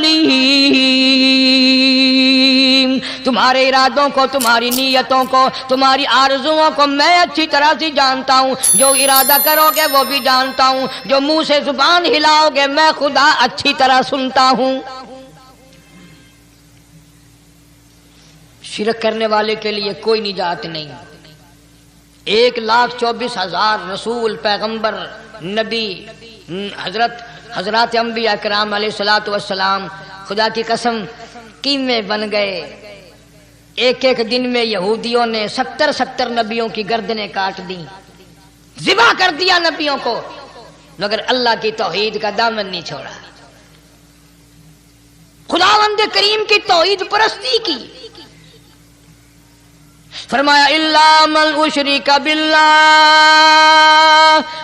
تمہارے ارادوں کو، تمہاری نیتوں کو، تمہاری آرزوؤں کو میں اچھی طرح سے جانتا ہوں۔ جو ارادہ کرو گے وہ بھی جانتا ہوں، جو منہ سے زبان ہلاؤ گے میں خدا اچھی طرح سنتا ہوں۔ شرک کرنے والے کے لیے کوئی نجات نہیں۔ 1,24,000 رسول، پیغمبر، نبی، حضرات انبیاء کرام علیہ الصلوۃ والسلام، خدا کی قسم قیمے بن گئے۔ ایک دن میں یہودیوں نے 70 نبیوں کی گردنیں کاٹ دیں، ذبح کر دیا نبیوں کو، مگر اللہ کی توحید کا دامن نہیں چھوڑا، خداوند کریم کی توحید پرستی کی۔ فرمایا الا من اشرک باللہ،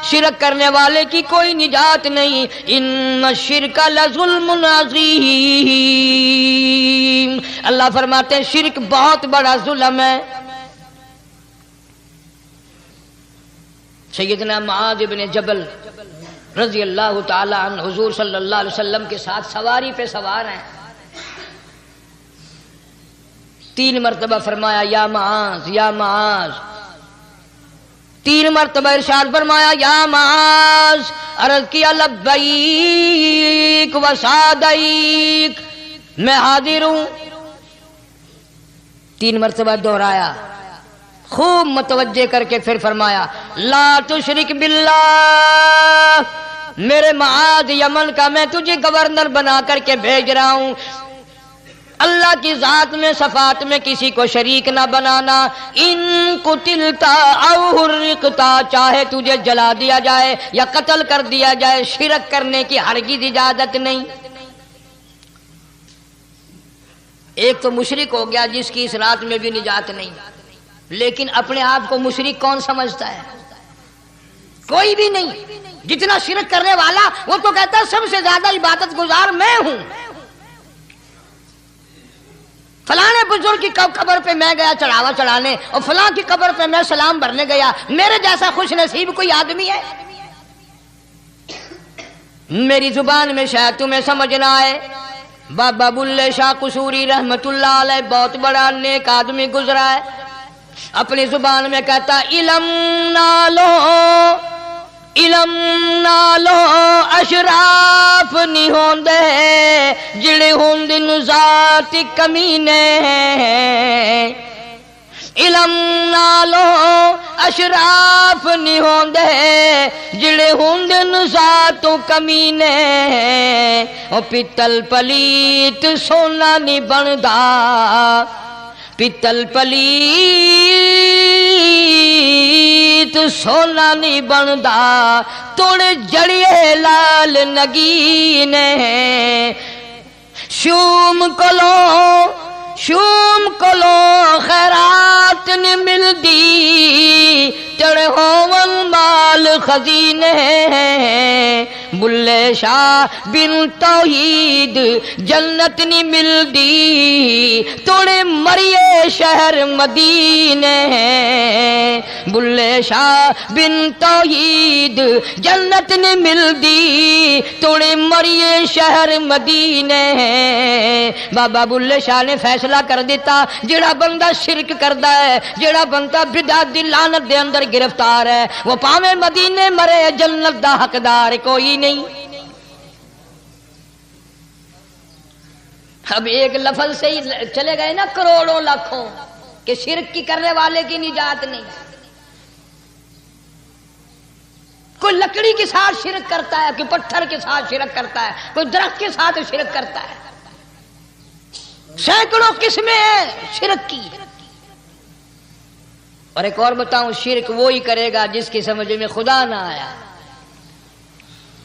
شرک کرنے والے کی کوئی نجات نہیں۔ ان الشرک لظلم عظیم، اللہ فرماتے ہیں شرک بہت بڑا ظلم ہے۔ سیدنا معاذ بن جبل رضی اللہ تعالی عنہ حضور صلی اللہ علیہ وسلم کے ساتھ سواری پہ سوار ہیں، 3 مرتبہ فرمایا یا معاذ یا معاذ، 3 مرتبہ ارشاد فرمایا یا معاذ، عرض کیا لبیک و سعدیک، میں حاضر ہوں، 3 مرتبہ دہرایا، خوب متوجہ کر کے پھر فرمایا لا تشرک باللہ، میرے معاذ یمن کا میں تجھے گورنر بنا کر کے بھیج رہا ہوں، اللہ کی ذات میں صفات میں کسی کو شریک نہ بنانا۔ ان قتلتا او حرقتا، چاہے تجھے جلا دیا جائے یا قتل کر دیا جائے، شرک کرنے کی ہرگز اجازت نہیں۔ ایک تو مشرک ہو گیا جس کی اس رات میں بھی نجات نہیں، لیکن اپنے آپ کو مشرک کون سمجھتا ہے؟ کوئی بھی نہیں۔ جتنا شرک کرنے والا وہ تو کہتا ہے سب سے زیادہ عبادت گزار میں ہوں، فلاں بزرگ کی قبر پہ میں گیا چڑھاوا چڑھانے، اور فلاں کی قبر پہ میں سلام بھرنے گیا، میرے جیسا خوش نصیب کوئی آدمی ہے؟ میری زبان میں شاید تمہیں سمجھ نہ آئے، بابا بلے شاہ قصوری رحمت اللہ علیہ بہت بڑا نیک آدمی گزرا ہے، اپنی زبان میں کہتا علم نہ لو علم نالو اشراف نہیں ہوندے جڑے ہوندے نو ذات کمینے علم نالو اشراف نہیں ہوندے جڑے ہوندے نو ذات کمینے او پتل پلیت سونا نہیں بندا پتل پلیت سونا نہیں بندا توڑ جڑیے لال نگینے شوم کلو خیرات نہیں ملدی تڑے ہون مال خزینے بلے شاہ بن توحید جنت نہیں ملدی توڑے مریے شہر مدینے بلے شاہ بن توحید جنت نہیں ملدی توڑے مریے شہر مدینے بابا بلے شاہ نے فیصلہ کر دیتا جڑا بندہ شرک کردا ہے جڑا بندہ بدعت دی لعنت دے اندر گرفتار ہے وہ پاویں مدینے مرے جنت دا حقدار کوئی نہیں۔ اب ایک لفظ سے ہی چلے گئے نا کروڑوں لاکھوں کہ شرک کی کرنے والے کی نجات نہیں۔ کوئی لکڑی کے ساتھ شرک کرتا ہے کوئی پتھر کے ساتھ شرک کرتا ہے کوئی درخت کے ساتھ شرک کرتا ہے، سینکڑوں قسمیں ہیں شرک کی۔ اور ایک اور بتاؤں شرک وہی کرے گا جس کی سمجھ میں خدا نہ آیا،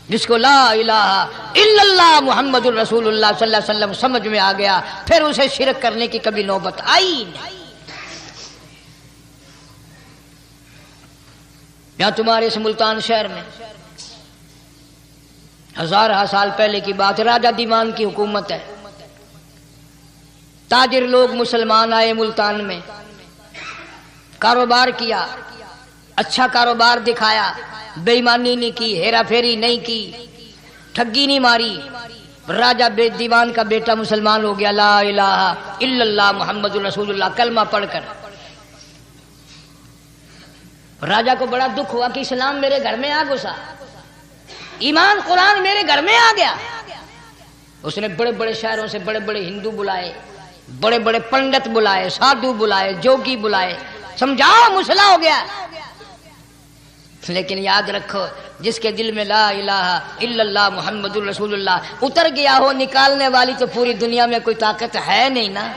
جس کو لا الہ الا اللہ محمد الرسول اللہ صلی اللہ علیہ وسلم سمجھ میں آ گیا پھر اسے شرک کرنے کی کبھی نوبت آئی نہیں۔ یہاں تمہارے اس ملتان شہر میں ہزارہ سال پہلے کی بات، راجہ دیوان کی حکومت ہے، تاجر لوگ مسلمان آئے ملتان میں، کاروبار کیا، اچھا کاروبار دکھایا، بے ایمانی نہیں کی، ہیرا پھیری نہیں کی، ٹھگی نہیں ماری، راجہ دیوان کا بیٹا مسلمان ہو گیا، لا الہ الا اللہ محمد رسول اللہ کلمہ پڑھ کر۔ راجہ کو بڑا دکھ ہوا کہ اسلام میرے گھر میں آ گھسا، ایمان قرآن میرے گھر میں آ گیا۔ اس نے بڑے بڑے شہروں سے بڑے بڑے ہندو بلائے، بڑے بڑے پنڈت بلائے، سادھو بلائے، جوگی بلائے، سمجھاؤ مسئلہ ہو گیا۔ لیکن یاد رکھو جس کے دل میں لا الہ الا اللہ محمد الرسول اللہ اتر گیا ہو، نکالنے والی تو پوری دنیا میں کوئی طاقت ہے نہیں نا۔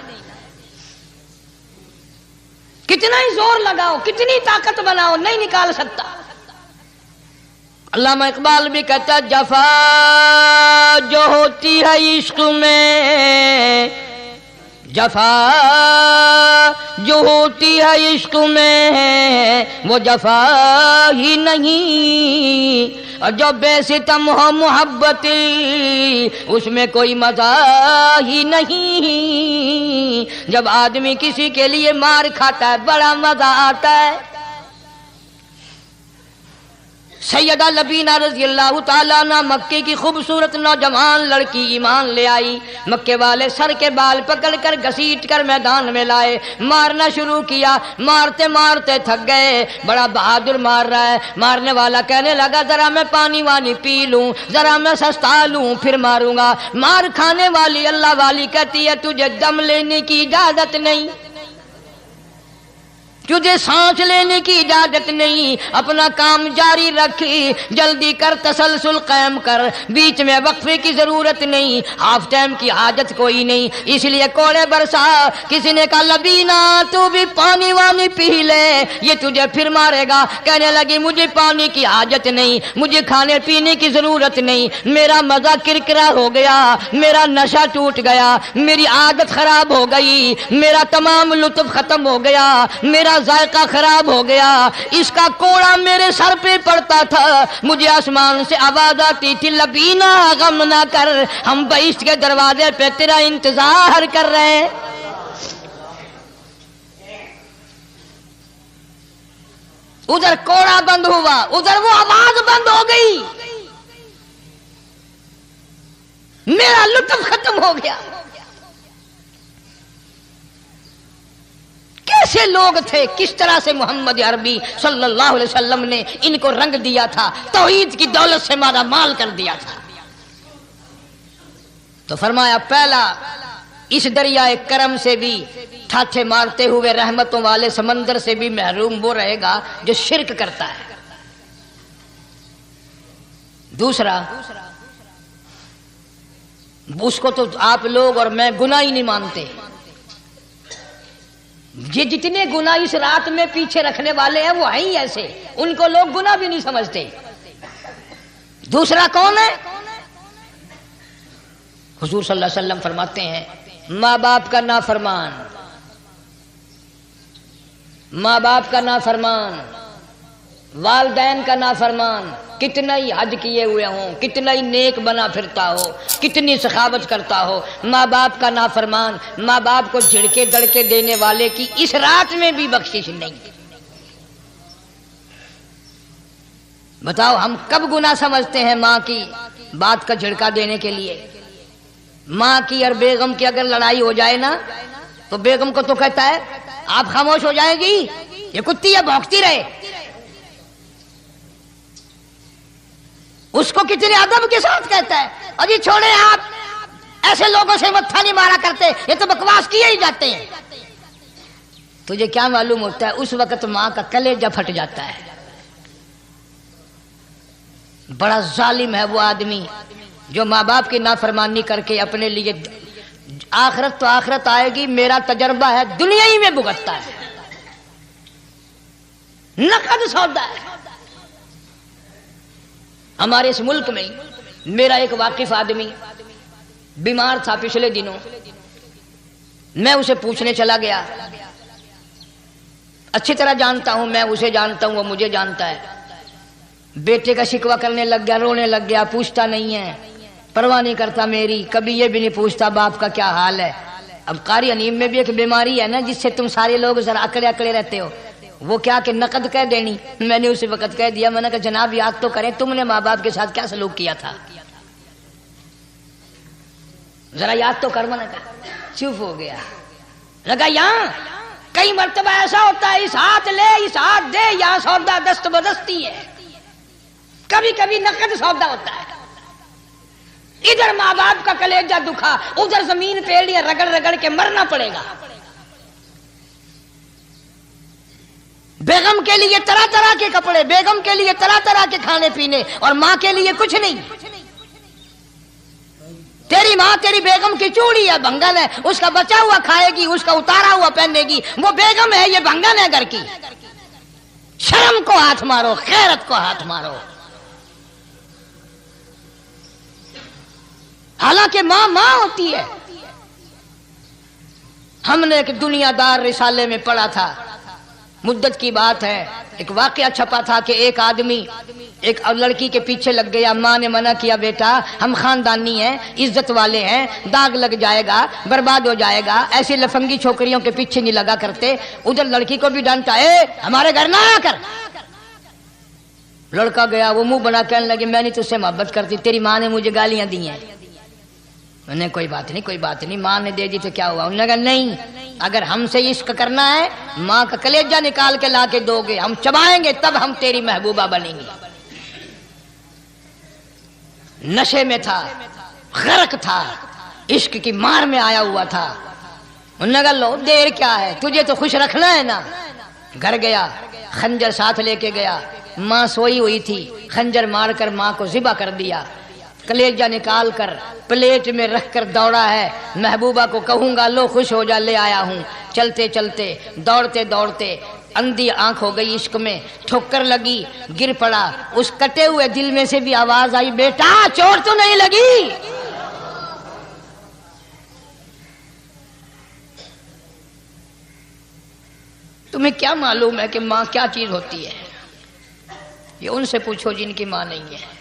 کتنا ہی زور لگاؤ، کتنی طاقت بناؤ، نہیں نکال سکتا۔ علامہ اقبال بھی کہتا جفا جو ہوتی ہے عشق میں، جفا جو ہوتی ہے عشق میں وہ جفا ہی نہیں، اور جو بے ستم ہو محبت اس میں کوئی مزہ ہی نہیں۔ جب آدمی کسی کے لیے مار کھاتا ہے بڑا مزہ آتا ہے۔ سیدہ لبینہ رضی اللہ تعالیٰ عنہ مکے کی خوبصورت نوجوان لڑکی ایمان لے آئی، مکے والے سر کے بال پکڑ کر گھسیٹ کر میدان میں لائے، مارنا شروع کیا، مارتے مارتے تھک گئے، بڑا بہادر مار رہا ہے۔ مارنے والا کہنے لگا ذرا میں پانی وانی پی لوں، ذرا میں سستا لوں پھر ماروں گا۔ مار کھانے والی اللہ والی کہتی ہے تجھے دم لینے کی اجازت نہیں، تجھے سانس لینے کی اجازت نہیں، اپنا کام جاری رکھ، جلدی کر، تسلسل قائم کر، بیچ میں وقفے کی ضرورت نہیں، ہاف ٹائم کی حاجت کوئی نہیں۔ اس لیے کوڑے برسا، کسی نے کہا لبینہ تو بھی پانی وانی پی لے، یہ تجھے پھر مارے گا۔ کہنے لگی مجھے پانی کی حاجت نہیں، مجھے کھانے پینے کی ضرورت نہیں، میرا مزہ کرکرا ہو گیا، میرا نشہ ٹوٹ گیا، میری عادت خراب ہو گئی، میرا تمام لطف ختم ہو گیا، میرا ذائقہ خراب ہو گیا۔ اس کا کوڑا میرے سر پہ پڑتا تھا، مجھے آسمان سے آواز آتی تھی لبینہ غم نہ کر، ہم بہشت کے دروازے پہ تیرا انتظار کر رہے ہیں۔ ادھر کوڑا بند ہوا، ادھر وہ آواز بند ہو گئی، میرا لطف ختم ہو گیا۔ کیسے لوگ تھے، کس طرح سے محمد عربی صلی اللہ علیہ وسلم نے ان کو رنگ دیا تھا، توحید کی دولت سے مالا مال کر دیا تھا۔ تو فرمایا پہلا اس دریائے کرم سے بھی ٹھاٹھے مارتے ہوئے رحمتوں والے سمندر سے بھی محروم وہ رہے گا جو شرک کرتا ہے۔ دوسرا، اس کو تو آپ لوگ اور میں گناہ ہی نہیں مانتے، یہ جتنے گناہ اس رات میں پیچھے رکھنے والے ہیں وہ ہیں ہی ایسے، ان کو لوگ گناہ بھی نہیں سمجھتے۔ دوسرا کون ہے؟ حضور صلی اللہ علیہ وسلم فرماتے ہیں ماں باپ کا نافرمان، ماں باپ کا نافرمان، والدین کا نافرمان، کتنا ہی حج کیے ہوئے ہوں، کتنا ہی نیک بنا پھرتا ہو، کتنی سخاوت کرتا ہو، ماں باپ کا نافرمان، ماں باپ کو جھڑکے دڑکے دینے والے کی اس رات میں بھی بخشش نہیں۔ بتاؤ ہم کب گناہ سمجھتے ہیں ماں کی بات کا جھڑکا دینے کے لیے؟ ماں کی اور بیگم کی اگر لڑائی ہو جائے نا تو بیگم کو تو کہتا ہے آپ خاموش ہو جائے گی، یہ کتی ہے بھونکتی رہے۔ اس کو کتنے ادب کے ساتھ کہتا ہے ابھی چھوڑے آپ ایسے لوگوں سے متھا نہیں مارا کرتے، یہ تو بکواس کیے ہی جاتے ہیں۔ تجھے کیا معلوم ہوتا ہے اس وقت ماں کا کلیجہ پھٹ جاتا ہے۔ بڑا ظالم ہے وہ آدمی جو ماں باپ کی نافرمانی کر کے اپنے لیے آخرت تو آخرت آئے گی، میرا تجربہ ہے دنیا ہی میں بھگتتا ہے، نقد سودا ہے۔ ہمارے اس ملک میں میرا ایک واقف آدمی بیمار تھا پچھلے دنوں، میں اسے پوچھنے چلا گیا، اچھی طرح جانتا ہوں، میں اسے جانتا ہوں وہ مجھے جانتا ہے۔ بیٹے کا شکوہ کرنے لگ گیا، رونے لگ گیا، پوچھتا نہیں ہے، پرواہ نہیں کرتا میری، کبھی یہ بھی نہیں پوچھتا باپ کا کیا حال ہے۔ اب قاری انیم میں بھی ایک بیماری ہے نا جس سے تم سارے لوگ ذرا اکڑے اکڑے رہتے ہو، وہ کیا کہ نقد کہہ دینی۔ میں نے اسی وقت کہہ دیا، میں نے کہا جناب یاد تو کریں تم نے ماں باپ کے ساتھ کیا سلوک کیا تھا، ذرا یاد تو کر۔ میں نے کہا چپ ہو گیا، لگا یہاں کئی مرتبہ ایسا ہوتا ہے اس ہاتھ لے اس ہاتھ دے، یہاں سودا دست بدستی ہے، کبھی کبھی نقد سودا ہوتا ہے۔ ادھر ماں باپ کا کلیجہ دکھا، ادھر زمین پیڑیاں رگڑ رگڑ کے مرنا پڑے گا۔ بیگم کے لیے طرح طرح کے کپڑے، بیگم کے لیے طرح طرح کے کھانے پینے، اور ماں کے لیے کچھ نہیں۔ تیری ماں تیری بیگم کی چوڑی ہے، بھنگن ہے، اس کا بچا ہوا کھائے گی، اس کا اتارا ہوا پہنے گی، وہ بیگم ہے، یہ بھنگن ہے گھر کی۔ شرم کو ہاتھ مارو، غیرت کو ہاتھ مارو۔ حالانکہ ماں ماں ہوتی ہے۔ ہم نے ایک دنیا دار رسالے میں پڑھا تھا، مدت کی بات ہے، ایک واقعہ چھپا تھا کہ ایک آدمی ایک لڑکی کے پیچھے لگ گیا، ماں نے منع کیا بیٹا ہم خاندانی ہیں، عزت والے ہیں، داغ لگ جائے گا، برباد ہو جائے گا، ایسی لفنگی چھوکریوں کے پیچھے نہیں لگا کرتے۔ ادھر لڑکی کو بھی ڈانٹا، اے ہمارے گھر نہ آیا کر۔ لڑکا گیا، وہ منہ بنا کہنے لگے میں نہیں تجھ سے محبت کرتی، تیری ماں نے مجھے گالیاں دی ہیں۔ میں نے کوئی بات نہیں کوئی بات نہیں، ماں نے دے دی تو کیا ہوا؟ انہوں نے کہا نہیں، اگر ہم سے عشق کرنا ہے ماں کا کلیجہ نکال کے لا کے دو گے، ہم چبائیں گے تب ہم تیری محبوبہ بنیں گے۔ نشے میں تھا، غرق تھا، عشق کی مار میں آیا ہوا تھا۔ انہوں نے کہا لو دیر کیا ہے، تجھے تو خوش رکھنا ہے نا۔ گھر گیا، خنجر ساتھ لے کے گیا، ماں سوئی ہوئی تھی، خنجر مار کر ماں کو ذبح کر دیا، کلیجہ نکال کر پلیٹ میں رکھ کر دوڑا ہے، محبوبہ کو کہوں گا لو خوش ہو جا، لے آیا ہوں۔ چلتے چلتے دوڑتے دوڑتے اندھی آنکھ ہو گئی عشق میں، ٹھوکر لگی، گر پڑا، اس کٹے ہوئے دل میں سے بھی آواز آئی بیٹا چوٹ تو نہیں لگی؟ تمہیں کیا معلوم ہے کہ ماں کیا چیز ہوتی ہے؟ یہ ان سے پوچھو جن کی ماں نہیں ہے۔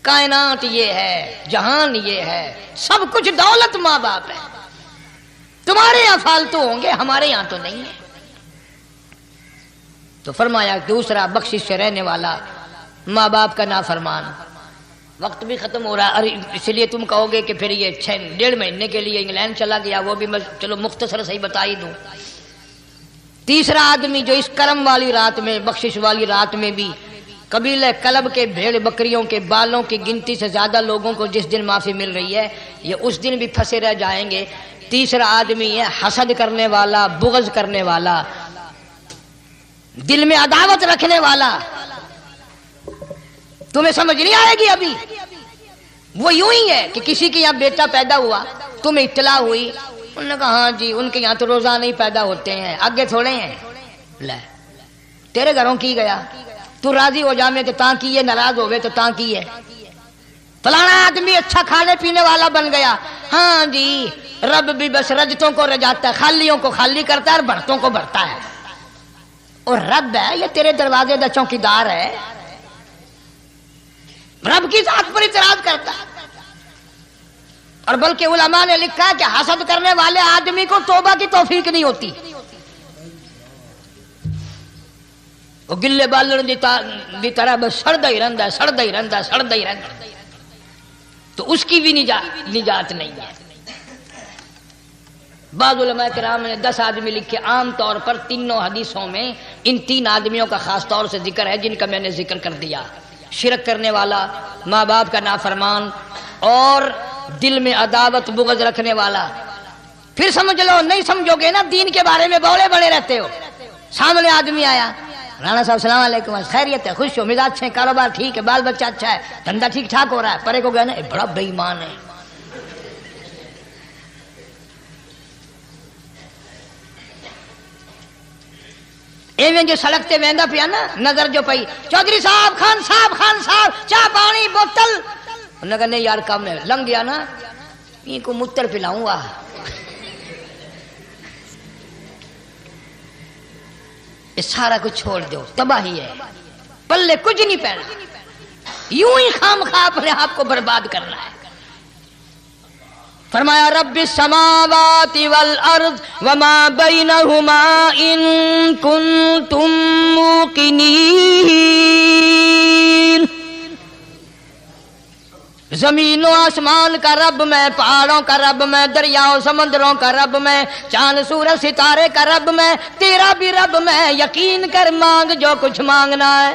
کائنات یہ ہے، جہان یہ ہے، سب کچھ دولت ماں باپ ہے۔ تمہارے یہاں فالتو ہوں گے، ہمارے یہاں تو نہیں ہے۔ تو فرمایا دوسرا بخشش سے رہنے والا ماں باپ کا نافرمان۔ وقت بھی ختم ہو رہا ہے، اس لیے تم کہو گے کہ پھر یہ 1.5 مہینے کے لیے انگلینڈ چلا گیا، وہ بھی میں چلو مختصر صحیح بتا ہی دوں۔ تیسرا آدمی جو اس کرم والی رات میں، بخشش والی رات میں بھی قبیلہ کلب کے بھیڑ بکریوں کے بالوں کی گنتی سے زیادہ لوگوں کو جس دن معافی مل رہی ہے، یہ اس دن بھی پھنسے رہ جائیں گے۔ تیسرا آدمی ہے حسد کرنے والا، بغض کرنے والا، دل میں عداوت رکھنے والا۔ تمہیں سمجھ نہیں آئے گی ابھی، وہ یوں ہی ہے کہ کسی کے یہاں بیٹا پیدا ہوا، تمہیں اطلاع ہوئی، انہوں نے کہا ہاں جی ان کے یہاں تو روزانہ ہی پیدا ہوتے ہیں، آگے تھوڑے ہیں، لے تیرے گھروں کی گیا، تو راضی ہو جا میں تو تاں کی ہے، ناراض ہوئے تو تاں کی ہے۔ فلانا آدمی اچھا کھانے پینے والا بن گیا، ہاں جی رب بھی بس رجتوں کو رجاتا ہے، خالیوں کو خالی کرتا ہے اور بھرتوں کو بھرتا ہے، اور رب ہے یہ تیرے دروازے دا چوکیدار ہے، رب کی ذات پر اعتراض کرتا ہے۔ اور بلکہ علماء نے لکھا ہے کہ حسد کرنے والے آدمی کو توبہ کی توفیق نہیں ہوتی، وہ گلے بالن دی طرح بس سڑدا ہی رہندا ہے، سڑدا ہی رہندا ہے، سڑدا ہی رہندا ہے، تو اس کی بھی نجات نہیں ہے۔ بعض علماء کرام نے 10 آدمی لکھے، عام طور پر تینوں حدیثوں میں ان 3 آدمیوں کا خاص طور سے ذکر ہے جن کا میں نے ذکر کر دیا، شرک کرنے والا، ماں باپ کا نافرمان، اور دل میں عداوت بغض رکھنے والا۔ پھر سمجھ لو، نہیں سمجھو گے نا دین کے بارے میں بولے بڑے رہتے ہو۔ سامنے آدمی آیا، رانا صاحب السلام علیکم، خیریت ہے، خوش ہو، مزاج اچھے ہیں، کاروبار ٹھیک ہے، بال بچہ اچھا ہے، دھندا ٹھیک ٹھاک ہو رہا ہے، پرے کو گیا نا بڑا بے ایمان ہے، ایویں جو سڑک تے ویندا پیا نا، نظر جو پئی، چودھری صاحب، خان صاحب چاہ پانی بوتل، انہوں نے کہا نہیں یار کم ہے، لنگ گیا نا یہ کو متر پلاؤں گا، یہ سارا کچھ چھوڑ دو، تباہی ہے، پلے کچھ نہیں پہنا، یوں ہی خام خواہ اپنے آپ کو برباد کرنا ہے۔ فرمایا رب السماوات والارض وما بینہما ان کنتم موقنین، زمین و آسمان کا رب میں، پہاڑوں کا رب میں، دریاؤں سمندروں کا رب میں، چاند سورج ستارے کا رب میں، تیرا بھی رب میں، یقین کر مانگ جو کچھ مانگنا ہے۔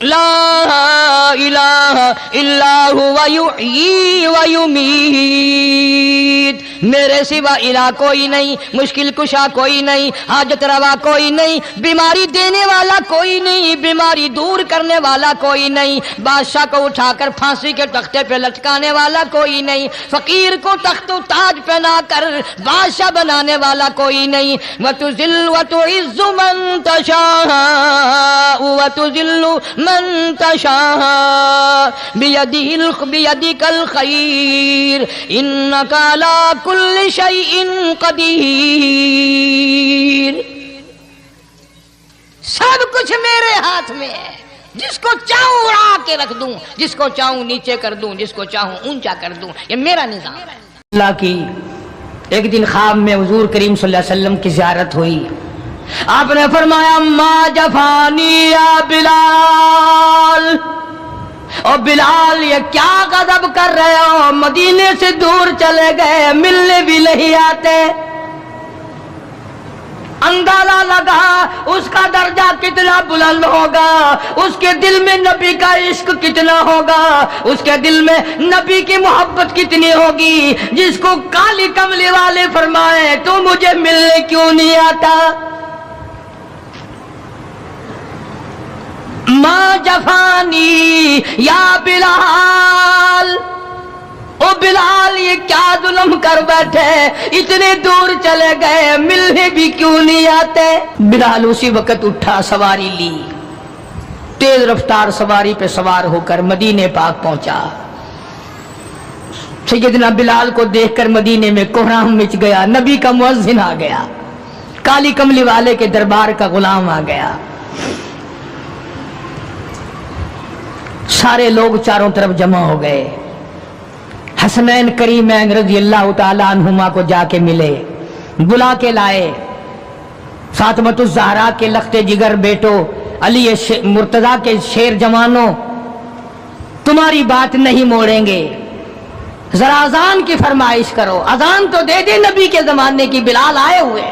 لا الہ الا هو یحیی و یمیت، میرے سوا الہ کوئی نہیں، مشکل کشا کوئی نہیں، حاجت روا کوئی نہیں، بیماری دینے والا کوئی نہیں، بیماری دور کرنے والا کوئی نہیں، بادشاہ کو اٹھا کر پھانسی کے تختے پہ لٹکانے والا کوئی نہیں، فقیر کو تخت و تاج پہنا کر بادشاہ بنانے والا کوئی نہیں۔ وتذل وتعز من تشاء وتذل من تشاء بیدک الخیر انک علی کل شیء قدیر، سب کچھ میرے ہاتھ میں ہے، جس کو چاہوں اڑا کے رکھ دوں، جس کو چاہوں نیچے کر دوں، جس کو چاہوں اونچا کر دوں، یہ میرا نظام ہے۔ اللہ کی ایک دن خواب میں حضور کریم صلی اللہ علیہ وسلم کی زیارت ہوئی، آپ نے فرمایا ما جفانی یا بلال، اور بلال یہ کیا غضب کر رہے ہو، مدینے سے دور چلے گئے، ملنے بھی نہیں آتے، اندازہ لگا اس کا درجہ کتنا بلند ہوگا، اس کے دل میں نبی کا عشق کتنا ہوگا، اس کے دل میں نبی کی محبت کتنی ہوگی، جس کو کالی کملی والے فرمائے تو مجھے ملنے کیوں نہیں آتا۔ ما جفانی یا بلال، او بلال یہ کیا ظلم کر بیٹھے، اتنے دور چلے گئے، ملنے بھی کیوں نہیں آتے۔ بلال اسی وقت اٹھا، سواری لی، تیز رفتار سواری پہ سوار ہو کر مدینے پاک پہنچا۔ سیدنا بلال کو دیکھ کر مدینے میں کوہرام مچ گیا، نبی کا مؤذن آ گیا، کالی کملی والے کے دربار کا غلام آ گیا، سارے لوگ چاروں طرف جمع ہو گئے، حسنین کریمین رضی اللہ تعالیٰ عنہما کو جا کے ملے، بلا کے لائے، فاطمۃ الزہرا کے لخت جگر بیٹو، علی مرتضیٰ کے شیر جوانوں، تمہاری بات نہیں موڑیں گے، ذرا اذان کی فرمائش کرو، اذان تو دے دے، نبی کے زمانے کی، بلال آئے ہوئے،